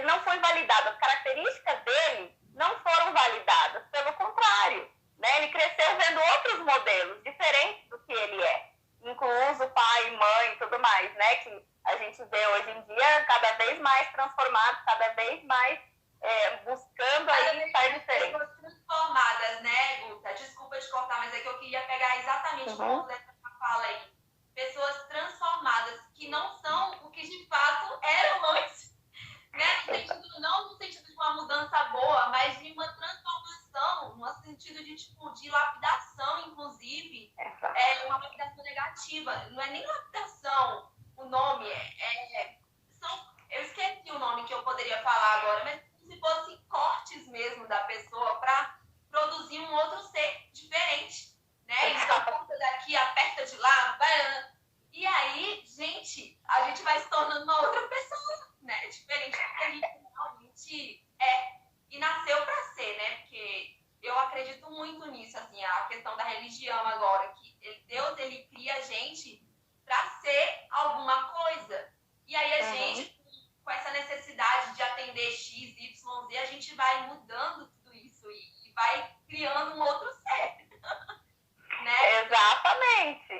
não foi validado. As características dele não foram validadas, pelo contrário, né? Ele cresceu vendo outros modelos diferentes do que ele é, incluso pai, mãe e tudo mais, né? Que a gente vê hoje em dia cada vez mais transformados, cada vez mais buscando aí estar diferente. Pessoas transformadas, né, Guta? Desculpa te cortar, mas é que eu queria pegar exatamente o ponto dessa fala aí. Pessoas transformadas que não são o que de fato eram antes, né? Não no sentido de uma mudança boa, mas de uma transformação, no sentido de, tipo, de lapidação, inclusive. É uma lapidação negativa. Não é nem lapidação o nome, eu esqueci o nome que eu poderia falar agora, mas se fossem cortes mesmo da pessoa para produzir um outro ser diferente, né? Então, corta daqui, aperta de lá, e aí, a gente vai se tornando uma outra pessoa, né? Diferente do que a gente realmente é e nasceu para ser, né? Porque eu acredito muito nisso, assim, a questão da religião agora, que Deus, ele cria a gente para ser alguma coisa. E aí a gente, com essa necessidade de atender X, Y, Z, a gente vai mudando tudo isso e vai criando um outro ser. Né? Exatamente.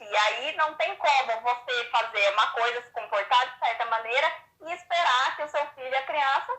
E aí não tem como você fazer uma coisa, se comportar de certa maneira e esperar que o seu filho, a criança,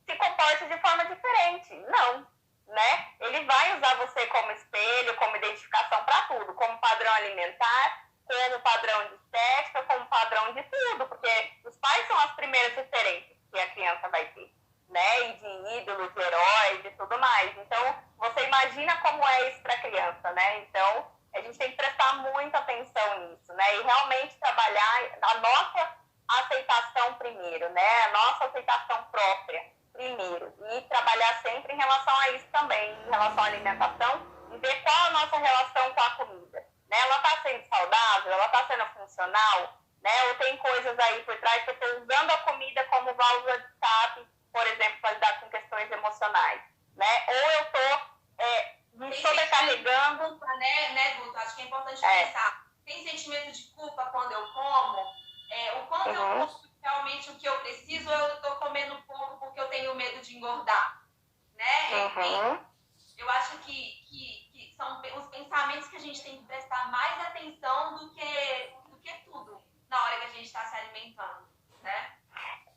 se comporte de forma diferente. Não, né? Ele vai usar você como espelho, como identificação para tudo, como padrão alimentar, como padrão de estética, como padrão de tudo, porque os pais são as primeiras referências que a criança vai ter, né? E de ídolos, de heróis e tudo mais. Então, você imagina como é isso para a criança, né? Então, a gente tem que prestar muita atenção nisso, né? E realmente trabalhar a nossa aceitação primeiro, né? A nossa aceitação própria primeiro. E trabalhar sempre em relação a isso também, em relação à alimentação, e ver qual a nossa relação com a comida. Né? Ela está sendo saudável? Ela está sendo funcional? Né? Ou tem coisas aí por trás que eu estou usando a comida como válvula de escape, por exemplo, para lidar com questões emocionais? Né? Ou eu estou me sobrecarregando... Culpa, né, Guto? Acho que é importante pensar. Tem sentimento de culpa quando eu como? O quanto eu como realmente o que eu preciso, ou eu estou comendo pouco porque eu tenho medo de engordar? Né? Eu acho que são os pensamentos que a gente tem que prestar mais atenção do que tudo na hora que a gente está se alimentando, né?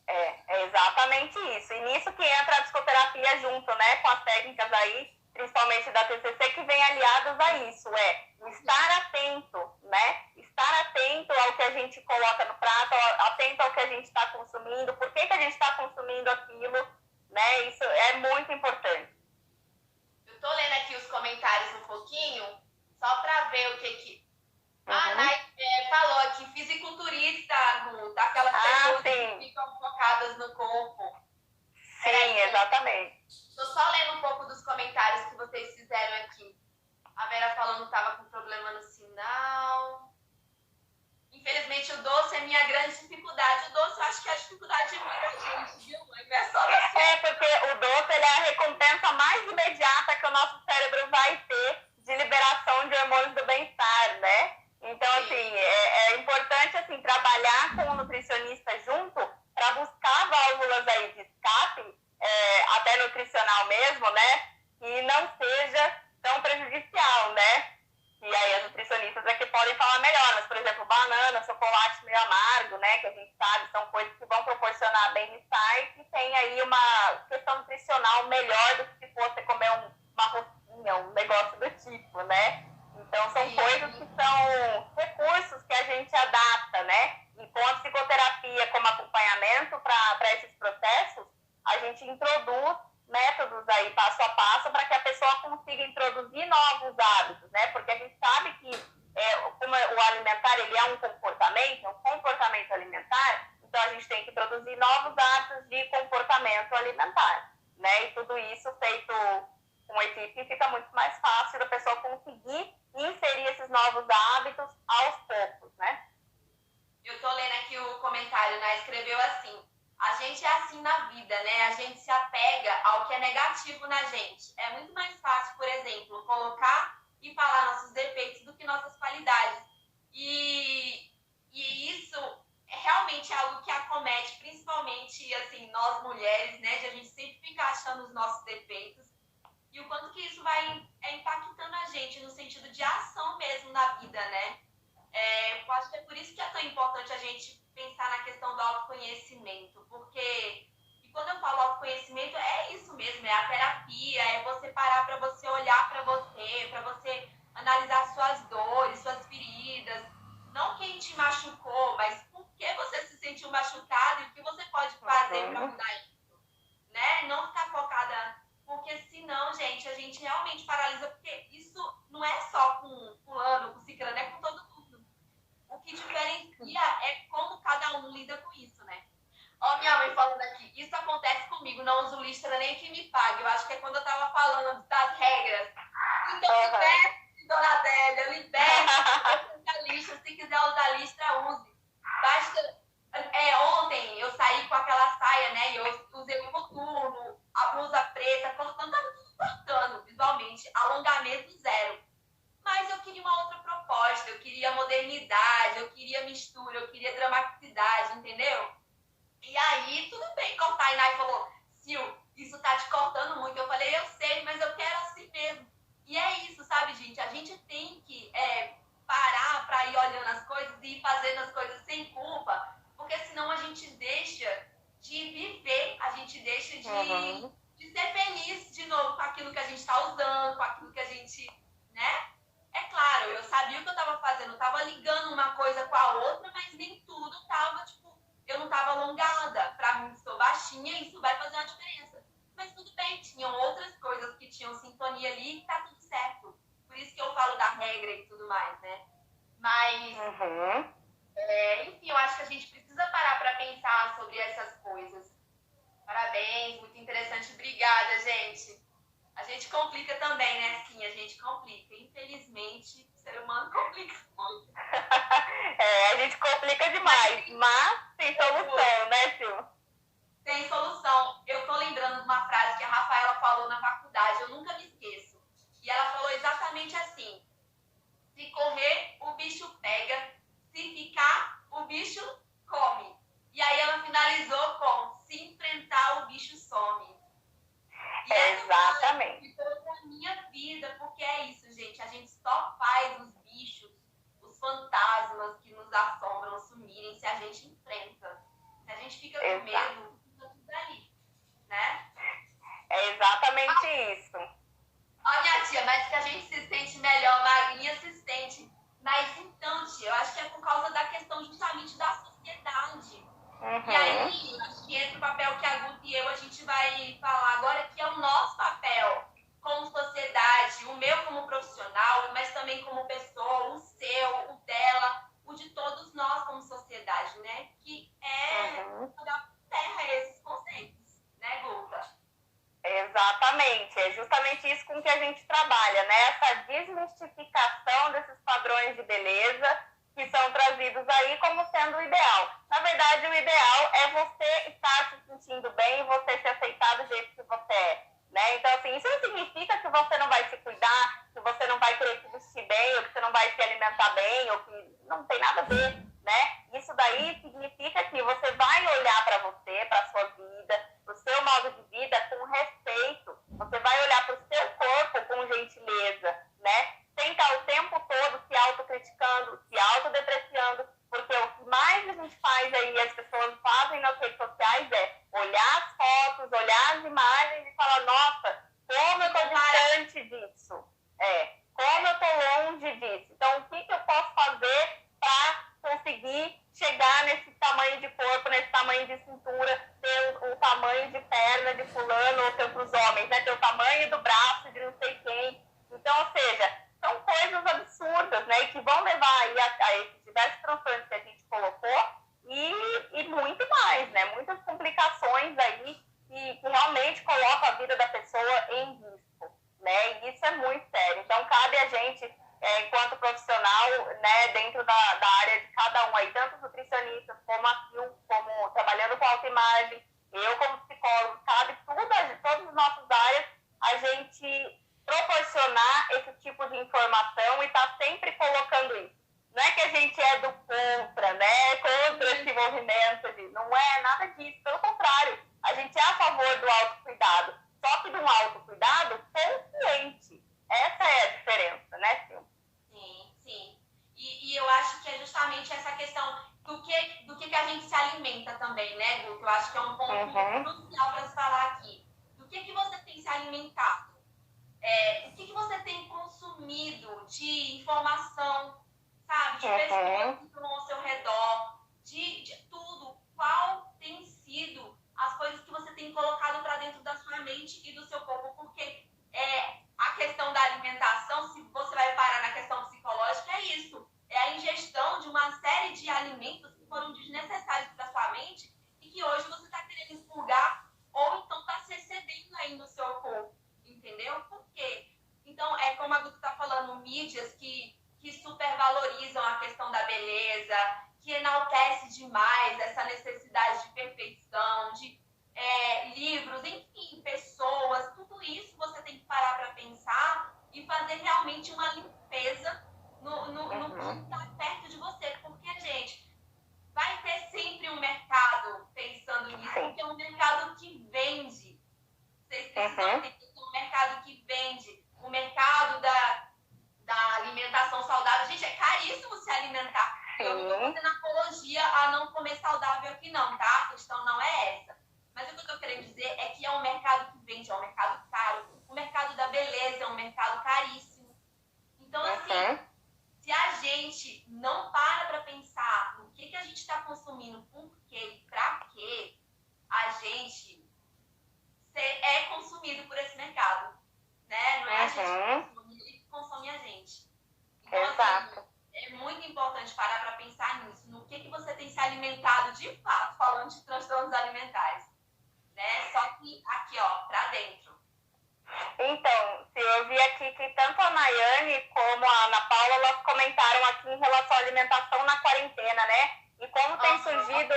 É exatamente isso. E nisso que entra a psicoterapia junto, né? Com as técnicas aí, principalmente da TCC, que vem aliadas a isso. O estar atento, né? Estar atento ao que a gente coloca no prato, atento ao que a gente está consumindo, por que a gente está consumindo aquilo, né? Isso é muito importante. Eu tô lendo aqui os comentários um pouquinho, só para ver o que a Nay falou aqui, fisiculturista, daquelas pessoas que ficam focadas no corpo. Sim, exatamente. Tô só lendo um pouco dos comentários que vocês fizeram aqui. A Vera falando que tava com problema no sinal. Infelizmente, o doce é minha grande dificuldade. O doce, eu acho que é a dificuldade de muita gente, viu, mãe? Não é só porque o doce ele é a recompensa mais imediata que o nosso cérebro vai ter de liberação de hormônios do bem-estar, né? Então, assim, é importante, assim, trabalhar com o nutricionista junto para buscar válvulas aí de escape, até nutricional mesmo, né? Que não seja tão prejudicial, né? E aí as nutricionistas aqui podem falar melhor, mas, por exemplo, banana, chocolate meio amargo, né? Que a gente sabe, são coisas que vão proporcionar bem-estar e que tem aí uma questão nutricional melhor do que se fosse comer uma rosquinha, um negócio do tipo, né? Então, são coisas que são recursos que a gente adapta, né? E com a psicoterapia como acompanhamento para esses processos, a gente introduz métodos aí passo a passo para que a pessoa consiga introduzir novos hábitos, né? Porque a gente sabe que como o alimentar ele é um comportamento alimentar, então a gente tem que introduzir novos hábitos de comportamento alimentar, né? E tudo isso feito com a equipe fica muito mais fácil da pessoa conseguir inserir esses novos hábitos aos poucos, né? Tainá escreveu assim: a gente é assim na vida, né? A gente se apega ao que é negativo na gente. É muito mais fácil, por exemplo, colocar e falar nossos defeitos do que nossas qualidades. E isso realmente é algo que acomete, principalmente, assim, nós mulheres, né? De a gente sempre ficar achando os nossos defeitos. E o quanto que isso vai impactando a gente no sentido de ação mesmo na vida, né? Eu acho que é por isso que é tão importante a gente pensar na questão do autoconhecimento, porque, e quando eu falo autoconhecimento, é isso mesmo, é a terapia, é você parar para você olhar para você analisar suas dores, suas feridas, não quem te machucou, mas por que você se sentiu machucado e o que você pode fazer para mudar isso, né? Não ficar focada, porque senão, gente, a gente realmente paralisa, porque isso não é só com fulano, com ciclano, é com todo mundo. O que diferencia é como cada um lida com isso, né? Ó, minha mãe falando aqui, isso acontece comigo, não uso listra nem que me pague. Eu acho que é quando eu tava falando das regras. Então, liberte, dona Adélia, liberte da listra. Se quiser usar listra, use. Basta. Ontem eu saí com aquela saia, né? E eu usei o coturno, a blusa preta, cortando, tava tudo cortando visualmente, alongamento zero. Mas eu queria uma outra proposta, eu queria modernidade, eu queria mistura, eu queria dramaticidade, entendeu? E aí, tudo bem cortar. E Nai falou, Sil, isso tá te cortando muito. Eu falei, eu sei, mas eu quero assim mesmo. E é isso, sabe, gente? A gente tem que parar para ir olhando as coisas e ir fazendo as coisas sem culpa, porque senão a gente deixa de viver, a gente deixa de ser feliz de novo com aquilo que a gente está usando, com aquilo que a gente, né? É claro, eu sabia o que eu estava fazendo, eu estava ligando uma coisa com a outra, mas nem tudo estava, tipo, eu não estava alongada. Para mim, sou baixinha, isso vai fazer uma diferença. Mas tudo bem, tinham outras coisas que tinham sintonia ali e tá tudo certo. Por isso que eu falo da regra e tudo mais, né? Mas, enfim, eu acho que a gente precisa parar para pensar sobre essas coisas. Parabéns, muito interessante. Obrigada, gente. A gente complica também, né? Sim, a gente complica. Infelizmente, o ser humano complica muito. A gente complica demais, mas tem solução, né, Sil? Tem solução. Eu tô lembrando de uma frase que a Rafaela falou na faculdade, eu nunca me esqueço. E ela falou exatamente assim: se correr, o bicho pega. Se ficar, o bicho come. E aí ela finalizou com: se enfrentar, o bicho some. E exatamente. Ficou pra minha vida, porque é isso, gente. A gente só faz os bichos, os fantasmas que nos assombram sumirem se a gente enfrenta. Se a gente fica com medo, fica tudo ali, né? É exatamente isso. Ó, minha tia, mas que a gente se sente melhor, magrinha se sente. Mas então, tia, eu acho que é por causa da questão justamente da sociedade. E aí, acho que entra o papel que a Guta e eu, a gente vai falar agora, que é o nosso papel como sociedade, o meu como profissional, mas também como pessoa, o seu, o dela, o de todos nós como sociedade, né? Que é jogar por terra esses conceitos, né, Guta? Exatamente, é justamente isso com que a gente trabalha, né? Essa desmistificação desses padrões de beleza que são trazidos aí como sendo o ideal. Na verdade, o ideal é você estar se sentindo bem, você se aceitar do jeito que você é, né? Então, assim, isso não significa que você não vai se cuidar, que você não vai querer se vestir bem, ou que você não vai se alimentar bem, ou que não tem nada a ver, né? Isso daí significa que você vai olhar para você, para a sua vida, para o seu modo de vida com respeito. Você vai olhar para o seu corpo com gentileza, né? Sem estar o tempo todo se autocriticando, se autodepreciando, porque o que mais a gente faz aí, as pessoas fazem nas redes sociais é olhar as fotos, olhar as imagens e falar, nossa, como eu estou distante disso, como eu estou longe disso. Então, o que eu posso fazer para conseguir chegar nesse tamanho de corpo, nesse tamanho de cintura, ter o tamanho de perna de fulano, ou ter para os homens, né? Ter o tamanho do braço de não sei quem. Então, ou seja, são coisas absurdas, né? E que vão levar aí a esses diversos transtornos que a gente colocou e muito mais, né? Muitas complicações aí que realmente colocam a vida da pessoa em risco, né? E isso é muito sério. Então, cabe a gente, enquanto profissional, né, dentro da área de cada um aí, tanto nutricionistas como a Sil, como trabalhando com autoimagem, eu como psicólogo, sabe, todas as nossas áreas, a gente proporcionar esse tipo de informação e tá sempre colocando isso. Não é que a gente é do contra, né? Contra esse movimento, não é nada disso, pelo contrário, a gente é a favor do autocuidado, só que de um autocuidado consciente. Essa é a diferença, né, Sil? Sim, sim. E eu acho que é justamente essa questão do que a gente se alimenta também, né, Gu? Que eu acho que é um ponto crucial para se falar aqui. Do que você tem se alimentado? O que você tem consumido de informação, sabe? De pessoas que estão ao seu redor, de tudo. Qual tem sido as coisas que você tem colocado para dentro da sua mente e do seu corpo? Porque a questão da alimentação, se você vai parar na questão psicológica, é isso. É a ingestão de uma série de alimentos que foram desnecessários para sua mente e que hoje você está querendo expurgar ou então está se excedendo aí no seu corpo. Entendeu? Por quê? Então, é como a Guto está falando, mídias que supervalorizam a questão da beleza, que enaltece demais essa necessidade de perfeição, de livros, enfim, pessoas, tudo isso você tem que parar para pensar e fazer realmente uma limpeza no que está perto de você. Porque, gente, vai ter sempre um mercado pensando nisso, porque é um mercado que vende. Vocês precisam entender que é um mercado que vende. O mercado da alimentação saudável, gente, é caríssimo se alimentar. Eu não estou fazendo apologia a não comer saudável aqui não, tá? A questão não é essa. Mas o que eu estou querendo dizer é que é um mercado que vende, é um mercado caro. O mercado da beleza é um mercado caríssimo. Então, assim, se a gente não para pensar no que a gente está consumindo, por quê e para quê, a gente é consumido por esse mercado, né? Não é a gente que consome, ele consome a gente. Então, assim, é muito importante parar para pensar nisso, no que você tem se alimentado de fato, falando de transtornos alimentares, né? Só que aqui, ó, para dentro. Então, se eu vi aqui que tanto a Nayane como a Ana Paula, elas comentaram aqui em relação à alimentação na quarentena, né? E como tem surgido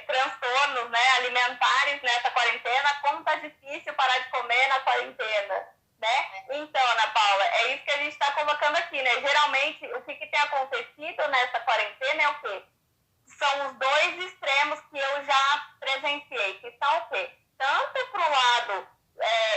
transtornos, né, alimentares nessa quarentena, como tá difícil parar de comer na quarentena, né? Então, Ana Paula, é isso que a gente está colocando aqui, né? Geralmente, o que tem acontecido nessa quarentena é o quê? São os dois extremos que eu já presenciei, que são o quê? Tanto para o lado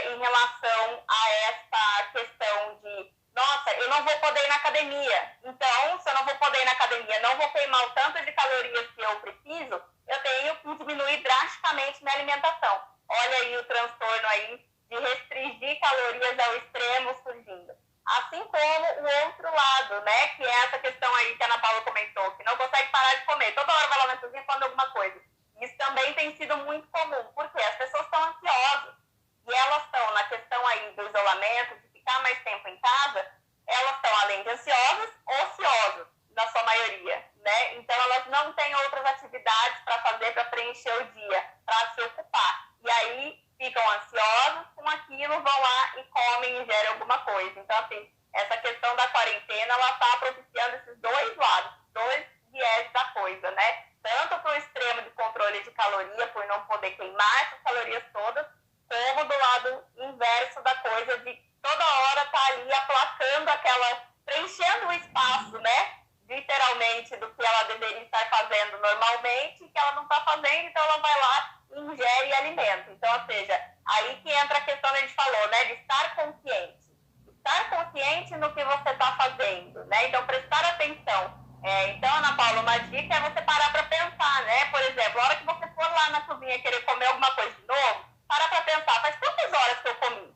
em relação a essa questão de, nossa, eu não vou poder ir na academia. Então, se eu não vou poder ir na academia, não vou queimar o tanto de calorias que eu preciso, eu tenho que diminuir drasticamente minha alimentação. Olha aí o transtorno aí de restringir calorias ao extremo surgindo. Assim como o outro lado, né, que é essa questão aí que a Ana Paula comentou, que não consegue parar de comer. Toda hora vai lá na cozinha e come alguma coisa. Isso também tem sido muito comum, porque as pessoas estão ansiosas. E elas estão na questão aí do isolamento, de ficar mais tempo em casa, elas estão, além de ansiosas, ociosas, na sua maioria, né? Então, elas não têm outras atividades para fazer, para preencher o dia, para se ocupar. E aí, ficam ansiosas com aquilo, vão lá e comem e ingerem alguma coisa. Então, assim, essa questão da quarentena, ela está propiciando esses dois lados, dois viés da coisa, né? Tanto para o extremo de controle de caloria, por não poder queimar essas calorias todas, como do lado inverso da coisa de toda hora tá ali aplacando aquela, preenchendo o espaço, né? Literalmente do que ela deveria estar fazendo normalmente, que ela não está fazendo, então ela vai lá e ingere alimento. Então, ou seja, aí que entra a questão que a gente falou, né? De estar consciente. Estar consciente no que você está fazendo, né? Então, prestar atenção. Então, Ana Paula, uma dica é você parar para pensar, né? Por exemplo, a hora que você for lá na cozinha querer comer alguma coisa de novo, para pensar, faz quantas horas que eu comi?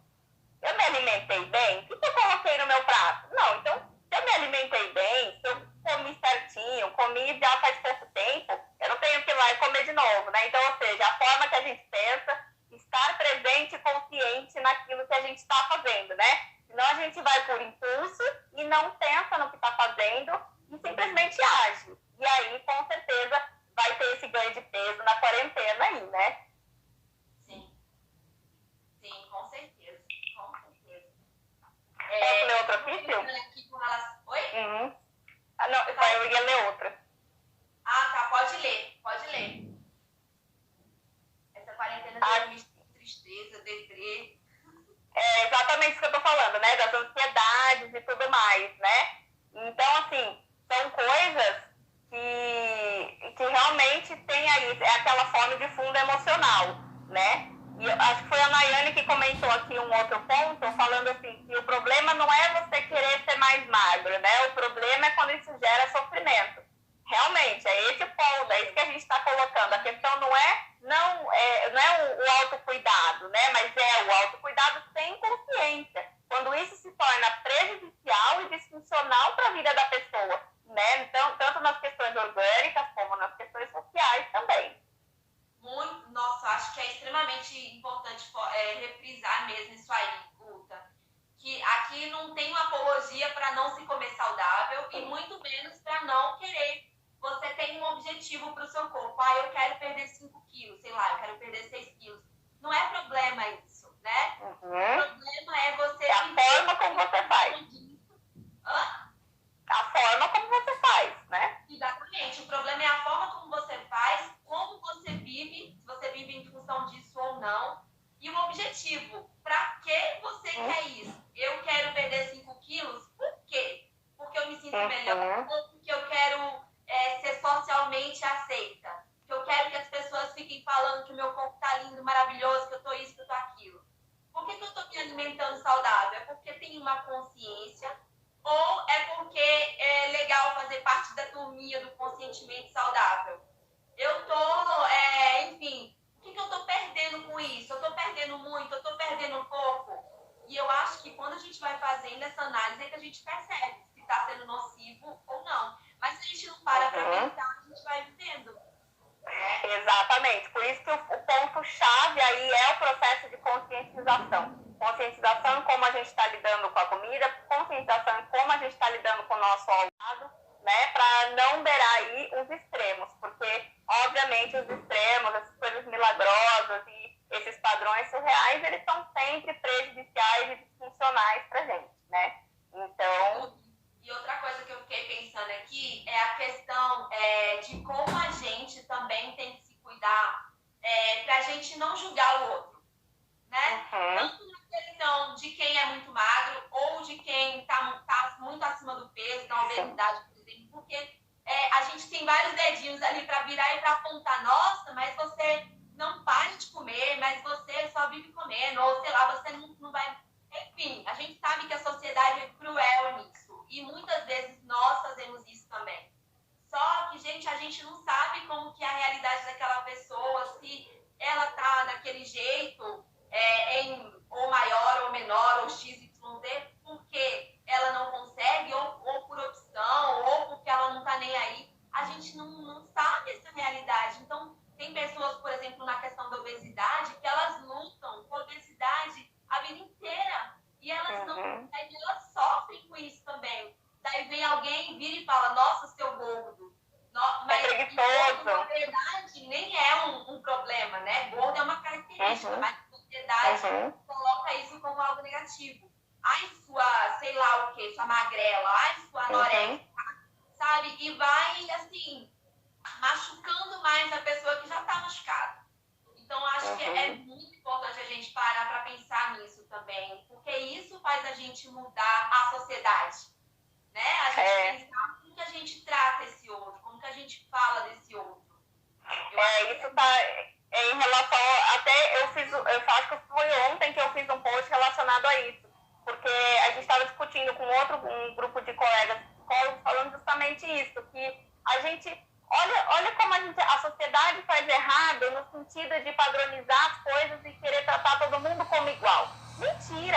Eu me alimentei bem? O que eu coloquei no meu prato? Não, então, se eu me alimentei bem, se eu comi certinho, comi já faz pouco tempo, eu não tenho que ir lá e comer de novo, né? Então, ou seja, a forma que a gente pensa, estar presente e consciente naquilo que a gente está fazendo, né? Senão a gente vai por impulso e não pensa no que está fazendo e simplesmente age. E aí, com certeza, vai ter esse ganho de peso na quarentena aí, né? Sim, com certeza. Com certeza. Posso ler outra ofício? Oi? Ah, não, eu ia ler outra. Ah, tá. Pode ler. Pode ler. eu me sinto tristeza, deprê. É exatamente isso que eu tô falando, né? Das ansiedades e tudo mais, né? Então, assim, são coisas que realmente tem aí, é aquela fome de fundo emocional, né? E eu acho que foi a Nayane que comentou aqui um outro ponto, falando assim, que o problema não é você querer ser mais magro, né? O problema é quando isso gera sofrimento. Realmente, é esse o ponto, é isso que a gente está colocando. A questão não é o autocuidado, né? Mas é o autocuidado sem consciência. Quando isso se torna prejudicial e disfuncional para a vida da pessoa, né? Então, tanto nas questões orgânicas como nas questões sociais também. Nossa, acho que é extremamente importante reprisar mesmo isso aí, Guta. Que aqui não tem uma apologia para não se comer saudável e muito menos para não querer. Você tem um objetivo para o seu corpo. Ah, eu quero perder 5 quilos, sei lá, eu quero perder 6 quilos. Não é problema isso, né? O problema é você... É a forma como você faz. Hã? A forma como você faz, né? Exatamente. O problema é a forma como você faz, como você vive, se você vive em função disso ou não. E o objetivo. Para que você quer isso? Eu quero perder 5 quilos. Por quê? Porque eu me sinto melhor. Ou porque eu quero ser socialmente aceita. Porque eu quero que as pessoas fiquem falando que o meu corpo tá lindo, maravilhoso, que eu tô isso, que eu tô aquilo. Por que eu tô me alimentando saudável? É porque tem uma consciência. Ou é porque é legal fazer parte da turminha do conscientemente saudável? Eu tô, enfim, o que eu tô perdendo com isso? Eu tô perdendo muito, eu tô perdendo pouco? E eu acho que quando a gente vai fazendo essa análise é que a gente percebe se está sendo nocivo ou não. Mas se a gente não para para pensar, a gente vai vivendo. Exatamente. Por isso que o ponto-chave aí é o processo de conscientização. Conscientização em como a gente está lidando com a comida, conscientização em como a gente está lidando com o nosso lado, né? Para não beirar aí os extremos. Porque, obviamente, os extremos, essas coisas milagrosas e esses padrões surreais, eles são sempre prejudiciais e disfuncionais para a gente, né? Então... E outra coisa que eu fiquei pensando aqui é a questão de como a gente também tem que se cuidar para a gente não julgar o outro, né? Tanto na questão de quem é muito magro ou de quem está muito acima do peso, da obesidade, por exemplo, porque a gente tem vários dedinhos ali para virar e para apontar, nossa, mas você não para de comer, mas você só vive comendo, ou sei lá, você não vai... Enfim, a gente sabe que a sociedade é cruel nisso. E muitas vezes nós fazemos isso também. Só que, gente, a gente não sabe como que é a realidade daquela pessoa, se ela tá daquele jeito, ou maior ou menor, ou XYZ, porque ela não consegue, ou por opção, ou porque ela não tá nem aí. A gente não sabe essa realidade. Então, tem pessoas, por exemplo, na questão da obesidade, que elas lutam com obesidade a vida inteira. E elas não conseguem, elas sofrem com isso também. Daí vem alguém, vira e fala, nossa, seu gordo. Mas gordo, na verdade, nem é um problema, né? Gordo é uma característica, mas a sociedade coloca isso como algo negativo. Ai, sua, sei lá o quê, sua magrela, ai, sua anoréxica, sabe? E vai, assim, machucando mais a pessoa que já está machucada. Então, acho que é muito importante a gente parar para pensar nisso também, porque isso faz a gente mudar a sociedade, né? A gente pensar como que a gente trata esse outro, como que a gente fala desse outro. Isso tá em relação, até eu acho que foi ontem que eu fiz um post relacionado a isso, porque a gente estava discutindo com um grupo de colegas psicólogos falando justamente isso, que a gente... Olha como a sociedade faz errado no sentido de padronizar as coisas e querer tratar todo mundo como igual. Mentira!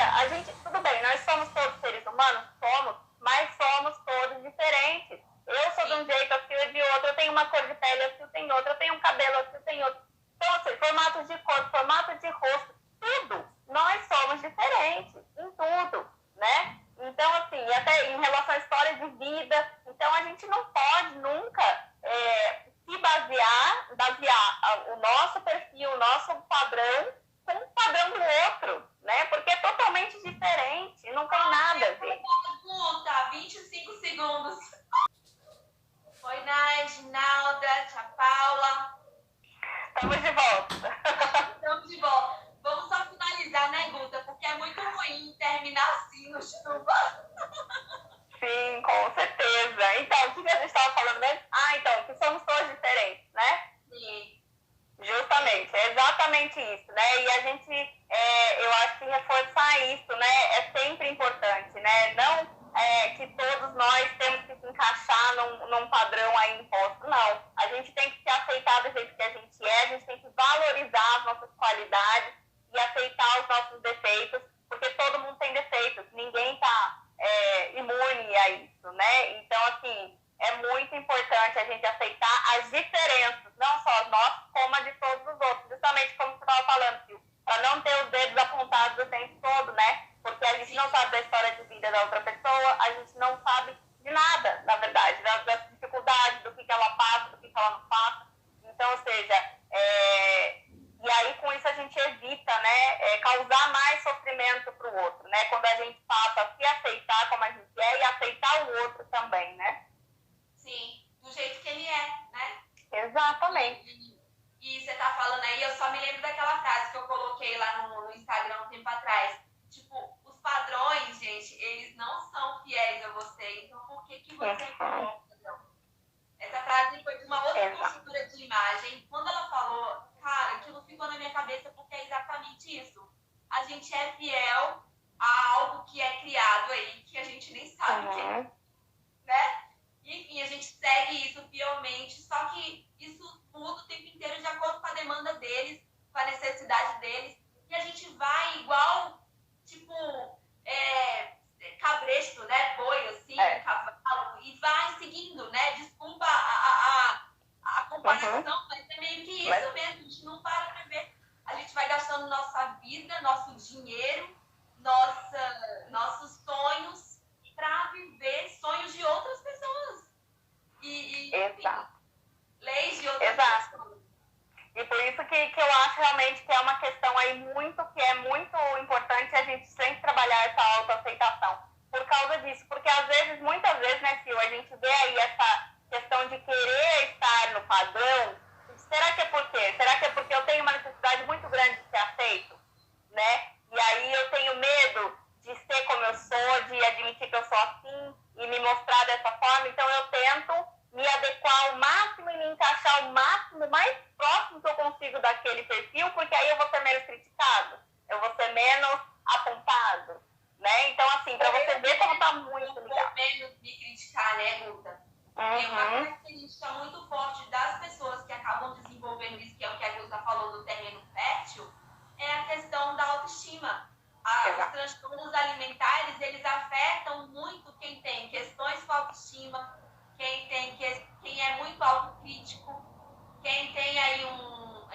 Tudo bem, nós somos todos seres humanos? Somos, mas somos todos diferentes. Eu sou de um jeito, a Sil é de outro, eu tenho uma cor de pele, a Sil tem outra, eu tenho um cabelo, a Sil tem outro. Então, assim, formatos de corpo, formatos de rosto, tudo. Nós somos diferentes em tudo, né? Então, assim, até em relação à história de vida, então a gente não pode nunca se basear o nosso perfil, o nosso padrão com o padrão do outro, né? Porque é totalmente diferente, não tem nada a ver. Pergunta, 25 segundos. Oi, Nai, Ginalda, tia Paula. Estamos de volta. Estamos de volta. exatamente isso, né? E a gente, eu acho que reforçar isso, né, é sempre importante, né? Não que todos nós temos que se encaixar num padrão aí imposto, não. A gente tem que se aceitar do jeito que a gente tem que valorizar as nossas qualidades e aceitar os nossos defeitos, porque todo mundo tem defeitos, ninguém está imune a isso, né? Então, assim, é muito importante a gente aceitar as diferenças, não só as nossas, como a de todos os outros, justamente como você estava falando, para não ter os dedos apontados o tempo todo, né? Porque a gente não sabe da história de vida da outra pessoa, a gente não sabe de nada, na verdade, das dificuldades, do que ela passa, do que ela não passa. Então, ou seja, e aí com isso a gente evita, né, causar mais sofrimento para o outro, né? Quando a gente passa a se aceitar como a gente é e aceitar o outro também, né? Sim, do jeito que ele é, né? Exatamente. E você tá falando aí, eu só me lembro daquela frase que eu coloquei lá no Instagram um tempo atrás. Tipo, os padrões, gente, eles não são fiéis a você, então por que você é padrão? Essa frase foi de uma outra consultora de imagem. Quando ela falou, cara, aquilo ficou na minha cabeça porque é exatamente isso. A gente é fiel a algo que é criado aí, que a gente nem sabe o que é, né? Enfim, a gente segue isso fielmente, só que isso muda o tempo inteiro de acordo com a demanda deles, com a necessidade deles, e a gente vai igual, tipo, cabresto, né, boi, assim, cavalo, e vai seguindo, né, desculpa a comparação, mas é meio que isso mesmo, a gente não para pra ver, a gente vai gastando nossa vida, nosso dinheiro, nossos sonhos, para viver sonhos de outras pessoas. Exato. Leis de outras pessoas. E por isso que eu acho realmente que é uma questão aí que é muito importante a gente sempre trabalhar essa autoaceitação. Por causa disso. Porque às vezes, muitas vezes, né, Sil, a gente vê aí essa questão de querer estar no padrão. Será que é por quê? Será que é porque eu tenho uma necessidade muito grande de ser aceito? Né? E aí eu tenho medo de ser como eu sou, de admitir que eu sou assim e me mostrar dessa forma, então eu tento me adequar ao máximo e me encaixar ao máximo, mais próximo que eu consigo daquele perfil, porque aí eu vou ser menos criticado, eu vou ser menos apontado, né? Então, assim, para você ver como tá muito ligado. Menos me criticar, né, Guta? É uma característica muito forte das pessoas que acabam desenvolvendo isso, que é o que a Guta falou do terreno fértil, é a questão da autoestima. Os transtornos alimentares, eles afetam muito quem tem questões com autoestima, quem é muito autocrítico, quem tem aí um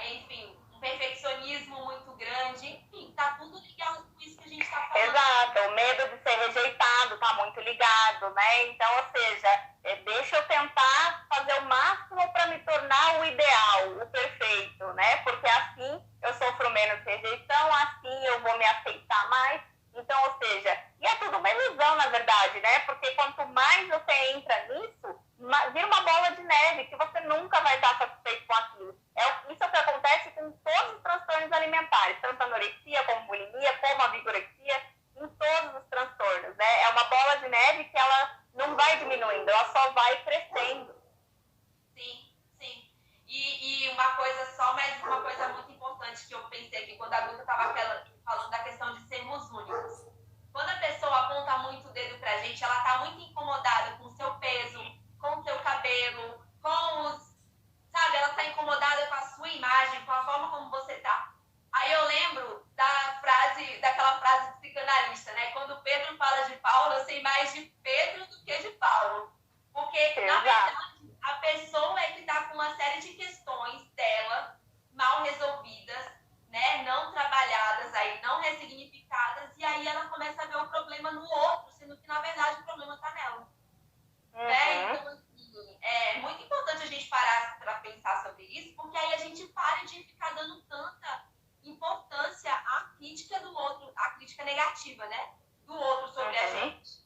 perfeccionismo muito grande, enfim, tá tudo ligado com isso que a gente tá falando. Exato, o medo de ser rejeitado tá muito ligado, né? Então, ou seja, deixa eu tentar fazer o máximo para me tornar o ideal, o perfeito, né? Porque assim eu sofro menos rejeição, assim eu vou me aceitar mais. Então, ou seja, e é tudo uma ilusão, na verdade, né? Porque quanto mais você entra nisso, vira uma bola de neve, que você nunca vai estar satisfeito com aquilo. Isso é o que acontece com todos os transtornos alimentares, tanto a anorexia, como a bulimia, como a vigorexia, em todos os transtornos, né? É uma bola de neve que ela não vai diminuindo, ela só vai crescendo. Sim, sim. E mais uma coisa muito importante que eu pensei aqui quando a Guta estava falando da questão de sermos únicos. Quando a pessoa aponta muito o dedo pra gente, ela tá muito incomodada com o seu peso, com o seu cabelo, sabe, ela tá incomodada com a sua imagem, com a forma como você tá. Aí eu lembro daquela frase do psicanalista, né? Quando Pedro fala de Paulo, eu sei mais de Pedro do que de Paulo. Porque, na verdade, a pessoa é que tá com uma série de questões dela mal resolvidas, né? Não trabalhadas aí, não ressignificadas, e aí ela começa a ver o problema no outro, sendo que, na verdade, o problema tá nela. Né? Então, assim, é muito importante a gente parar para pensar sobre isso, porque aí a gente para de ficar dando tanta importância à crítica do outro, à crítica negativa, né? Do outro sobre a gente.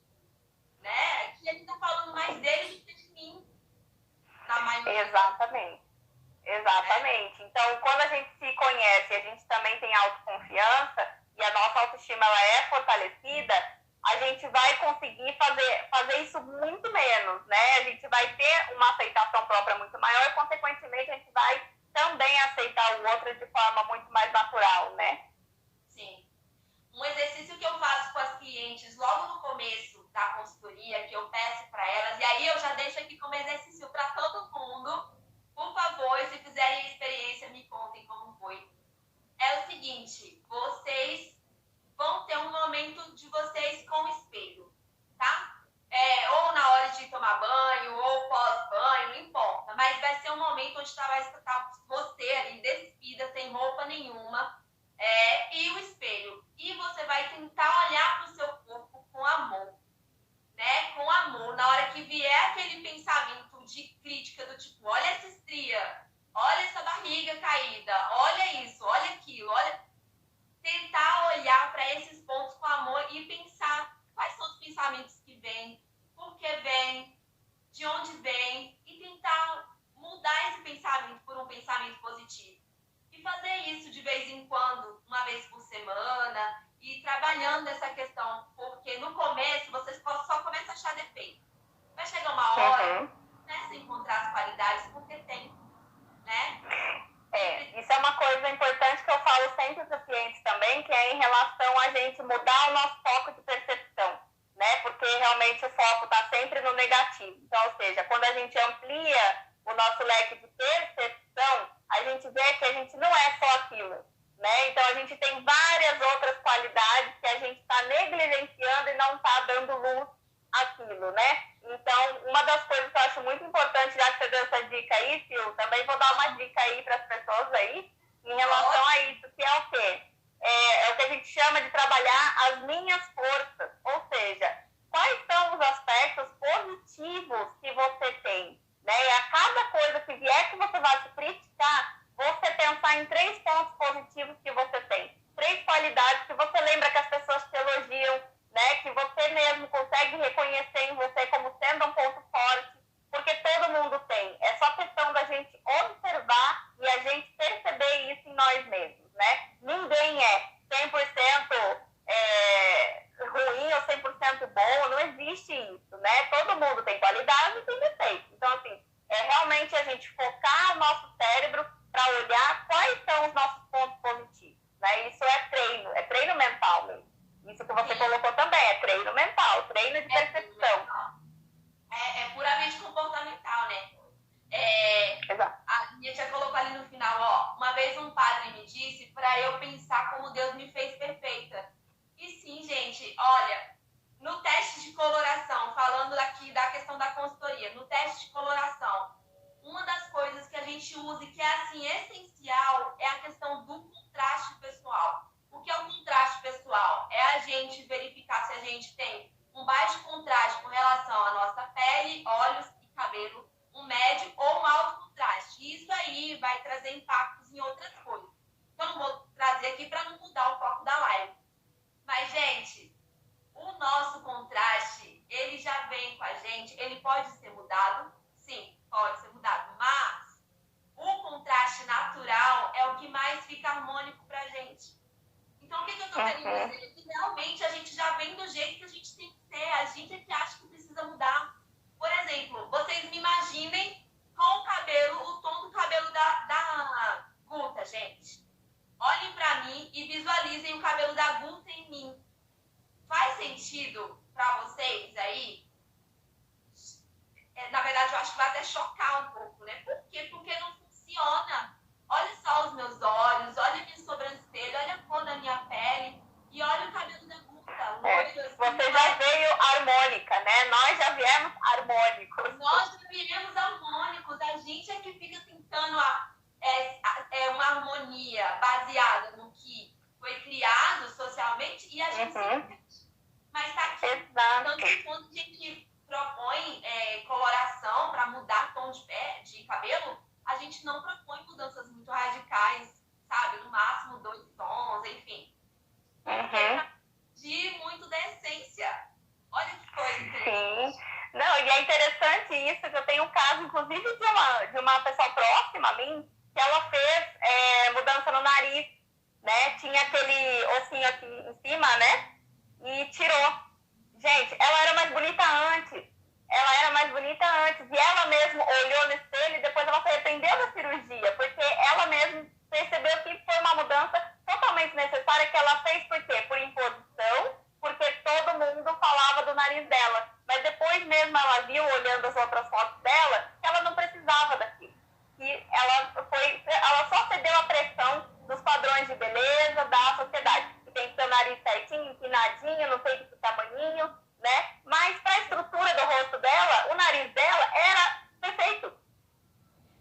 Né? Que ele tá falando mais dele do que de mim. Na maioria. Exatamente. Então, quando a gente se conhece, a gente também tem autoconfiança e a nossa autoestima ela é fortalecida, a gente vai conseguir fazer isso muito menos, né? A gente vai ter uma aceitação própria muito maior e, consequentemente, a gente vai também também a aceitar o outro de forma muito mais natural, né? Sim. Um exercício que eu faço com as clientes logo no começo da consultoria, que eu peço para elas, e aí eu já deixo aqui como exercício para todo mundo, por favor, se fizerem a experiência, me contem como foi. É o seguinte, vocês vão ter um momento de vocês com o espelho, tá? Ou na hora de tomar banho, ou pós-banho, não importa, mas vai ser um momento onde vai estar você ali despida, sem roupa nenhuma, e o espelho. E você vai tentar olhar para o seu corpo com amor, né? Com amor. Na hora que vier aquele pensamento de crítica do tipo, olha essa estria, olha essa barriga caída, olha isso, olha aquilo, tentar olhar para esses pontos com amor e pensar quais são os pensamentos que vêm, por que vêm, de onde vêm, e tentar mudar esse pensamento por um pensamento positivo. E fazer isso de vez em quando, uma vez por semana, e trabalhando essa questão, porque no começo vocês só começam a achar defeito. Vai chegar uma hora, começa a encontrar as qualidades, porque tem, né? Isso é uma coisa importante que eu falo sempre para os clientes também, que é em relação a gente mudar o nosso foco de percepção, né? Porque realmente o foco está sempre no negativo. Então, ou seja, quando a gente amplia o nosso leque de percepção, a gente vê que a gente não é só aquilo, né? Então, a gente tem várias outras qualidades que a gente está negligenciando e não está dando luz àquilo, né? Então, uma das coisas que eu acho muito importante, já que você deu essa dica aí, Sil, também vou dar uma dica aí para as pessoas aí, em relação a isso, que é o quê? É o que a gente chama de trabalhar as minhas forças, ou seja, quais são os aspectos positivos que você tem, né? E a cada coisa que vier que você vai se criticar, você pensar em 3 pontos positivos que você tem, 3 qualidades que você lembra que as pessoas te elogiam, né? Que você mesmo consegue reconhecer em você como sendo um ponto forte, porque todo mundo tem. É só questão da gente observar e a gente perceber isso em nós mesmos, né? Ninguém é 100% ruim ou 100% bom, não existe isso, né? Todo mundo tem qualidade e tem defeito. Então, assim, realmente a gente focar o nosso cérebro para olhar quais são os nossos pontos positivos, né? Isso é treino mental mesmo. Isso que você colocou também, é treino mental, treino de percepção. É puramente comportamental, né? Exato. A minha tia colocou ali no final, ó, uma vez um padre me disse para eu pensar como Deus me fez perfeita. E sim, gente, olha, no teste de coloração, falando aqui da questão da consultoria, no teste de coloração, uma das coisas que a gente usa e que é, assim, essencial é a questão do contraste pessoal. O que é o contraste pessoal? É a gente verificar se a gente tem um baixo contraste com relação à nossa pele, olhos e cabelo, um médio ou um alto contraste. Isso aí vai trazer impactos em outras coisas. Então, não vou trazer aqui para não mudar o foco da live. Mas, gente, o nosso contraste, ele já vem com a gente, ele pode ser mudado? Sim, pode ser mudado, mas o contraste natural é o que mais fica harmônico pra gente. Então, o que eu estou querendo dizer? Que realmente a gente já vem do jeito que a gente tem que ser. A gente é que acha que precisa mudar. Por exemplo, vocês me imaginem com o cabelo, o tom do cabelo da Guta, gente. Olhem para mim e visualizem o cabelo da Guta em mim. Faz sentido para vocês aí? Na verdade, eu acho que vai até chocar um pouco, né? Por quê? Porque não funciona. Olha só os meus olhos, olha a minha sobrancelha, olha a cor da minha pele e olha o cabelo da Guta, loiro. Assim, você já veio harmônica, né? Nós já viemos harmônicos. Nós já viemos harmônicos. A gente é que fica tentando uma harmonia baseada no que foi criado socialmente e a gente se repete. Mas tá aqui. Exato. Tanto que quando a gente propõe coloração para mudar tom de cabelo, a gente não propõe mudanças muito radicais, sabe? No máximo 2 tons, enfim. De muito da essência. Olha que coisa interessante. Sim. Não, e é interessante isso, que eu tenho um caso, inclusive, de uma pessoa próxima a mim, que ela fez mudança no nariz, né? Tinha aquele ossinho aqui em cima, né? E tirou. Gente, ela era mais bonita antes. E ela mesma olhou no espelho e depois ela se arrependeu da cirurgia, porque ela mesma que ela só cedeu à pressão dos padrões de beleza da sociedade. Que tem que ter o nariz certinho, empinadinho, não sei de que tamanhinho, né? Mas para a estrutura do rosto dela, o nariz dela era perfeito.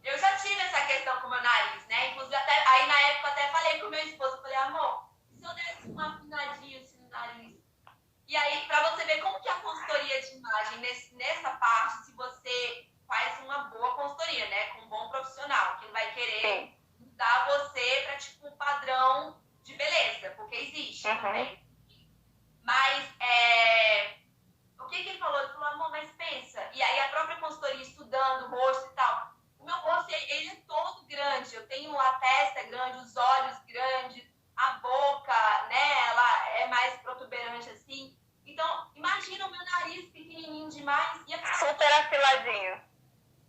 Eu já tive essa questão com o meu nariz, né? Inclusive, aí na época até falei com o meu esposo, falei, amor, se eu desse uma afinadinha assim no nariz? E aí, para você ver como que a consultoria de imagem, nessa parte, se você faz uma boa consultoria, né? Com um bom profissional, que não vai querer dar você para, tipo, um padrão de beleza, porque existe também. Mas, o que ele falou? Ele falou, amor, mas pensa. E aí a própria consultoria estudando o rosto e tal. O meu rosto, ele é todo grande. Eu tenho a testa grande, os olhos grandes, a boca, né? Ela é mais protuberante assim. Então, imagina o meu nariz pequenininho demais. Super afiladinho.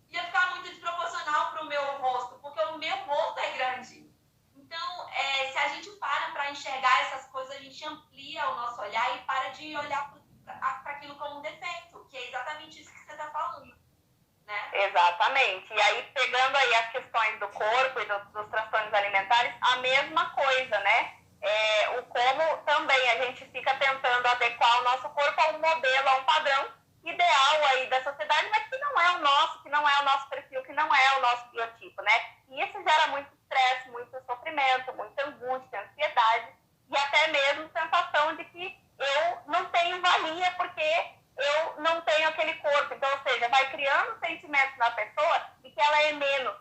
Ia ficar muito desproporcional para o meu rosto, porque o meu rosto é grande. Então, se a gente para enxergar essas coisas, a gente amplia o nosso olhar e para de olhar para aquilo como um defeito, que é exatamente isso que você está falando, né? Exatamente. E aí, pegando aí as questões do corpo e dos transtornos alimentares, a mesma coisa, né? O como também a gente fica tentando adequar o nosso corpo a um modelo, a um padrão ideal aí da sociedade, mas que não é o nosso, que não é o nosso perfil, que não é o nosso biotipo, né? E isso gera muito estresse, muito sofrimento, muita angústia, ansiedade e até mesmo sensação de que eu não tenho valia porque eu não tenho aquele corpo. Então, ou seja, vai criando sentimentos na pessoa de que ela é menos,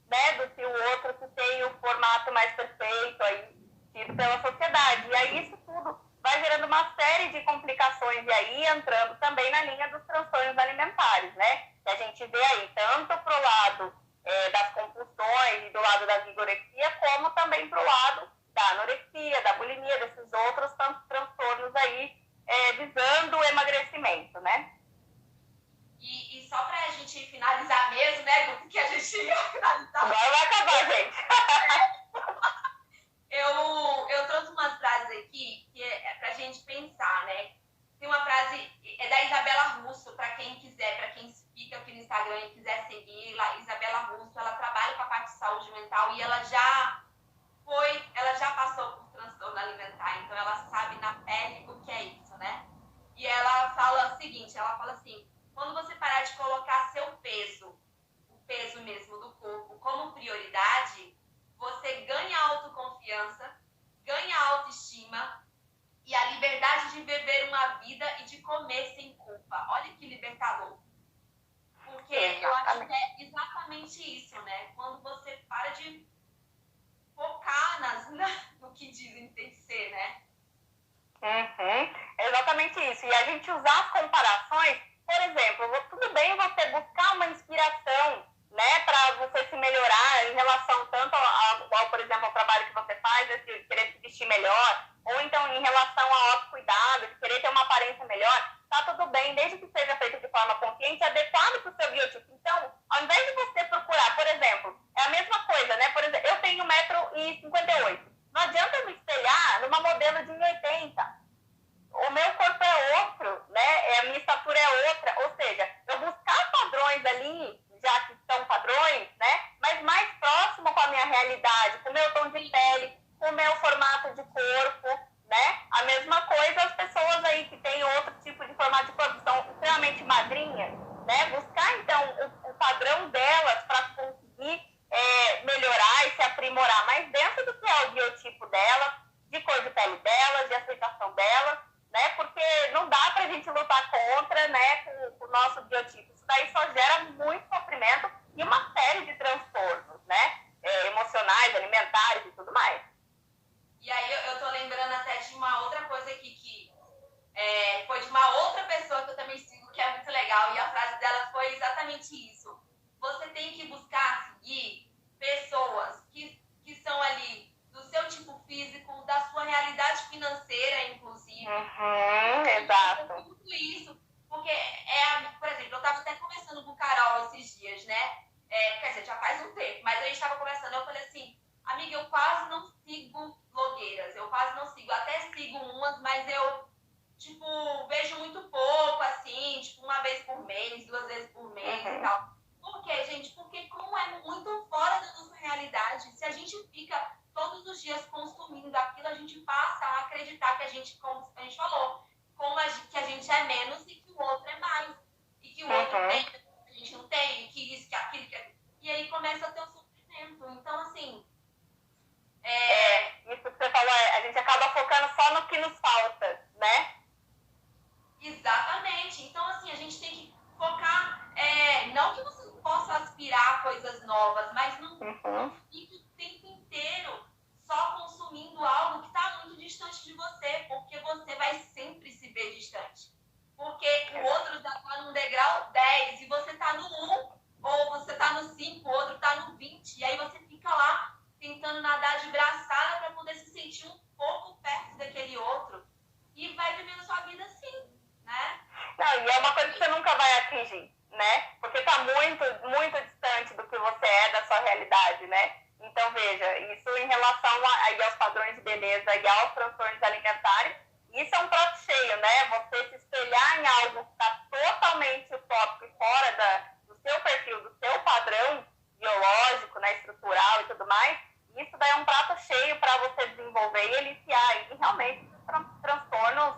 né, do que o outro que tem o formato mais perfeito aí, tido pela sociedade. E aí isso tudo vai gerando uma série de complicações e aí entrando também na linha dos transtornos alimentares, né? Que a gente vê aí tanto para o lado das compulsões e do lado da vigorexia, como também para o lado da anorexia, da bulimia, desses outros transtornos aí visando o emagrecimento, né? E só para a gente finalizar mesmo, né, porque a gente ia finalizar. Agora vai acabar, gente. Eu trouxe umas frases aqui que é pra gente pensar, né? Tem uma frase, é da Isabela Russo, para quem quiser, para quem fica aqui no Instagram e quiser seguir, Isabela Russo, ela trabalha com a parte de saúde mental e ela já passou por transtorno alimentar, então ela sabe na pele o que é isso, né? E ela fala o seguinte, ela fala assim, quando você parar de colocar seu peso, o peso mesmo do corpo, como prioridade, você ganha autoconfiança, ganha autoestima e a liberdade de viver uma vida e de comer sem culpa. Olha que libertador. Porque eu acho que é exatamente isso, né? Quando você para de focar no que dizem que tem que ser, né? Exatamente isso. E a gente usar as comparações, por exemplo, tudo bem você buscar uma inspiração, né, para você se melhorar em relação tanto ao, por exemplo, ao trabalho que você faz, de querer se vestir melhor, ou então em relação ao autocuidado, de querer ter uma aparência melhor, tá tudo bem, desde que seja feito de forma consciente, adequado para o seu biotipo. Então, ao invés de você procurar, por exemplo, é a mesma coisa, né? Por exemplo, eu tenho 1,58 m. Não adianta eu me espelhar numa modelo de 1,80 m. O meu corpo é outro, né? A minha estatura é outra. Ou seja, eu buscar padrões ali, já que são padrões, né? Mas mais próximo com a minha realidade, com o meu tom de pele, com o meu formato de corpo, né? A mesma coisa as pessoas aí que têm outro tipo de formato de corpo, são extremamente magrinhas, né? Buscar, então, o padrão delas para conseguir melhorar e se aprimorar mais dentro do que é o biotipo delas, de cor de pele delas, de aceitação delas, né? Porque não dá pra gente lutar contra, né, com o nosso biotipo. Isso daí só gera muito sofrimento e uma série de transtornos, né? Emocionais, alimentares e tudo mais. E aí eu tô lembrando até de uma outra coisa aqui que foi de uma outra pessoa que eu também sigo, que é muito legal, e a frase dela foi exatamente isso. Você tem que buscar seguir pessoas que são ali do seu tipo físico, da sua realidade financeira, inclusive. Exato. Tudo isso, porque por exemplo, eu estava até conversando com Carol esses dias, né? Quer dizer, já faz um tempo, mas a gente estava conversando, eu falei assim, amiga, eu quase não sigo blogueiras, eu quase não sigo, até sigo umas, mas eu, tipo, vejo muito pouco, assim, tipo, uma vez por mês, 2 vezes por mês e tal. Por quê, gente? Porque como é muito fora coisas novas, mas não fique o tempo inteiro só consumindo algo que está muito distante de você, porque você vai sempre se ver distante. Porque o outro está no degrau 10 e você está no 1, ou você está no 5, o outro está no 20, e aí você fica lá tentando nadar de braçada para poder se sentir um pouco perto daquele outro e vai vivendo sua vida assim, né? Não, e é uma coisa que você nunca vai atingir, né? Porque está muito, muito distante do que você é, da sua realidade, né? Então, veja, isso em relação aí aos padrões de beleza e aos transtornos alimentares, isso é um prato cheio, né? Você se espelhar em algo que está totalmente utópico e fora do seu perfil, do seu padrão biológico, né, estrutural e tudo mais, isso daí é um prato cheio para você desenvolver e iniciar. E realmente, transtornos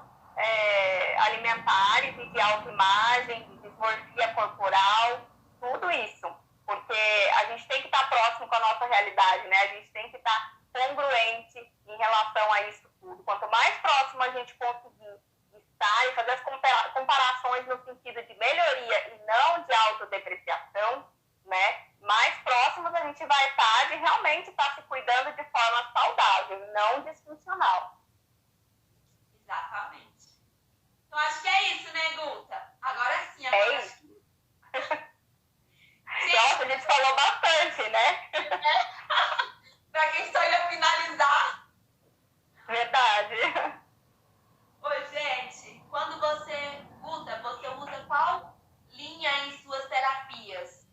alimentares e de autoimagem, de dismorfia corporal, tudo isso. Porque a gente tem que estar próximo com a nossa realidade, né? A gente tem que estar congruente em relação a isso tudo. Quanto mais próximo a gente conseguir estar e fazer as comparações no sentido de melhoria e não de autodepreciação, né? Mais próximos a gente vai estar de realmente estar se cuidando de forma saudável, não disfuncional. Exatamente. Então, acho que é isso, né, Guta? Agora sim, agora é isso. Nossa, a gente falou bastante, né? Pra quem só ia finalizar. Verdade. Oi, gente, quando Guta, você usa qual linha em suas terapias?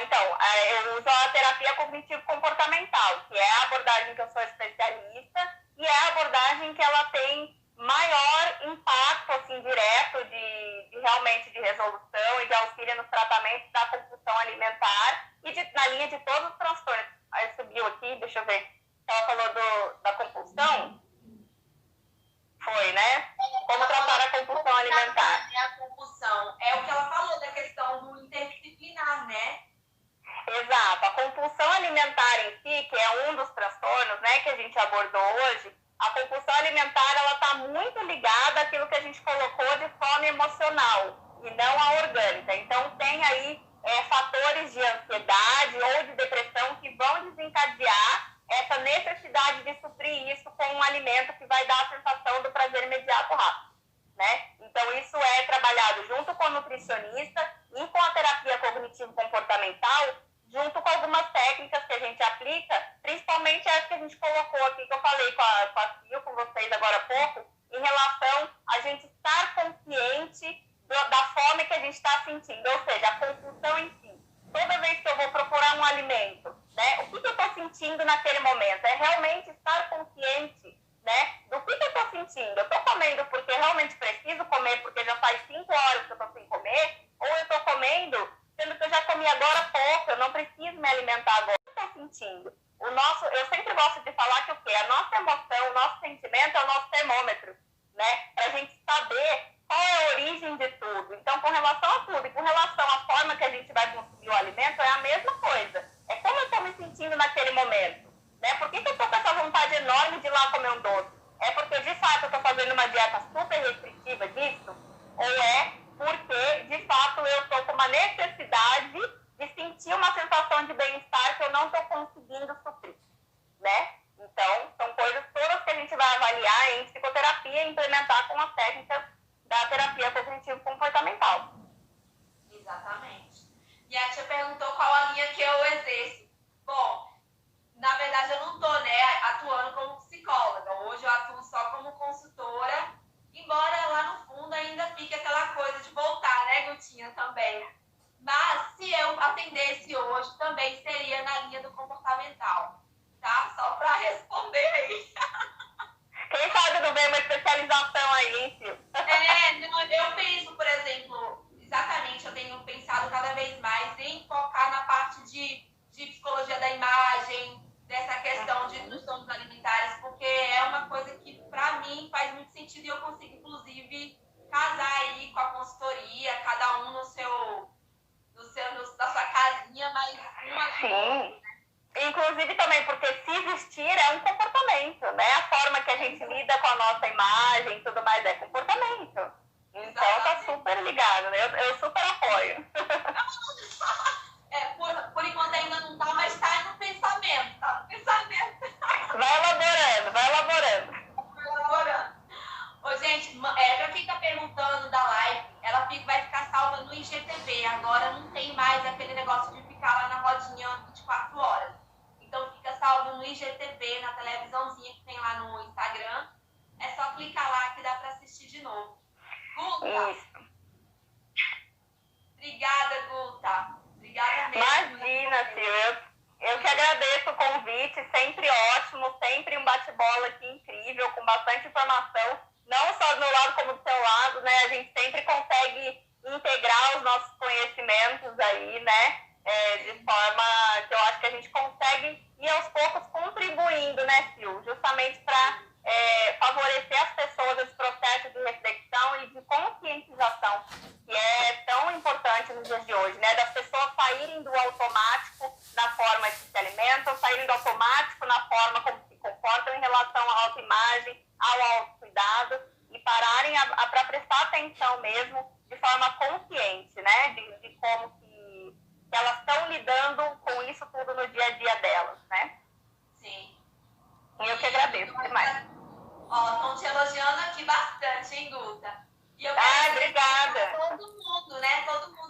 Então, eu uso a terapia cognitivo-comportamental, que é a abordagem que eu sou especialista e é a abordagem que ela tem maior impacto, assim, direto de realmente de resolução e de auxílio nos tratamentos da compulsão alimentar e na linha de todos os transtornos. Aí subiu aqui, deixa eu ver. Ela falou da compulsão? Foi, né? Como tratar a compulsão alimentar. É a compulsão. É o que ela falou da questão do interdisciplinar, né? Exato. A compulsão alimentar em si, que é um dos transtornos, né, que a gente abordou hoje, a compulsão alimentar, ela está muito ligada àquilo que a gente colocou de fome emocional e não a orgânica. Então, tem aí fatores de ansiedade ou de depressão que vão desencadear essa necessidade de suprir isso com um alimento que vai dar a sensação do prazer imediato rápido, né? Então, isso é trabalhado junto com o nutricionista e com a terapia cognitivo-comportamental, junto com algumas técnicas que a gente aplica, principalmente as que a gente colocou aqui, que eu falei com a Sil, com vocês agora há pouco, em relação a gente estar consciente da fome que a gente está sentindo, ou seja, a compulsão em si. Toda vez que eu vou procurar um alimento, né, o que eu estou sentindo naquele momento? É realmente estar consciente, né, do que eu estou sentindo. Eu estou comendo porque realmente preciso comer, porque já faz 5 horas que eu estou sem comer, ou eu estou comendo sendo que eu já comi agora há pouco, eu não preciso me alimentar agora. O que eu estou sentindo? Eu sempre gosto de falar que o quê? A nossa emoção, o nosso sentimento é o nosso termômetro, né? Para a gente saber qual é a origem de tudo. Então, com relação a tudo e com relação à forma que a gente vai consumir o alimento, é a mesma coisa. É como eu estou me sentindo naquele momento, né? Por que eu estou com essa vontade enorme de ir lá comer um doce? É porque, de fato, eu estou fazendo uma dieta super restritiva disso? Ou é porque, de fato, eu estou com uma necessidade de sentir uma sensação de bem-estar que eu não estou conseguindo suprir, né? Então, são coisas todas que a gente vai avaliar em psicoterapia e implementar com as técnicas da terapia cognitivo-comportamental. Exatamente. E a tia perguntou qual a linha que eu exerço. Bom, na verdade eu não estou, né, atuando como psicóloga. Hoje eu atuo só como consultora, embora lá no fundo ainda fique aquela coisa de voltar, né, Gutinha, também. Mas se eu atendesse hoje, também seria na linha do comportamental, tá? Só para responder aí. Quem sabe não vem uma especialização aí, hein, Sil? Eu penso, por exemplo, exatamente, eu tenho pensado cada vez mais em focar na parte de psicologia da imagem, dessa questão de transtornos alimentares, porque é uma coisa que, para mim, faz muito sentido e eu consigo, inclusive, casar aí com a consultoria, cada um da sua casinha, mas uma... Sim. Inclusive também porque se existir é um comportamento, né? A forma que a gente lida com a nossa imagem e tudo mais é comportamento. Então tá super ligado, né? Eu super apoio. gosto de ficar lá na rodinha 24 horas. Então fica salvo no IGTV, na televisãozinha que tem lá no Instagram. É só clicar lá que dá para assistir de novo. Guta. Isso. Obrigada, Guta. Obrigada mesmo. Imagina, Sil, eu que agradeço o convite, sempre ótimo, sempre um bate-bola aqui incrível, com bastante informação, não só do meu lado como do seu lado, né? A gente sempre consegue integrar os nossos conhecimentos aí, né? De forma que eu acho que a gente consegue ir aos poucos contribuindo, né, Sil? Justamente para favorecer as pessoas esse processo de reflexão e de conscientização, que é tão importante nos dias de hoje, né? Das pessoas saírem do automático na forma que se alimentam, saírem do automático na forma como se comportam em relação à autoimagem, ao autocuidado e pararem para prestar atenção mesmo de forma consciente, né? De como que elas estão lidando com isso tudo no dia a dia delas, né? Sim. E eu que agradeço demais. Ó, estão te elogiando aqui bastante, hein, Guta? E eu obrigada. Todo mundo, né? Todo mundo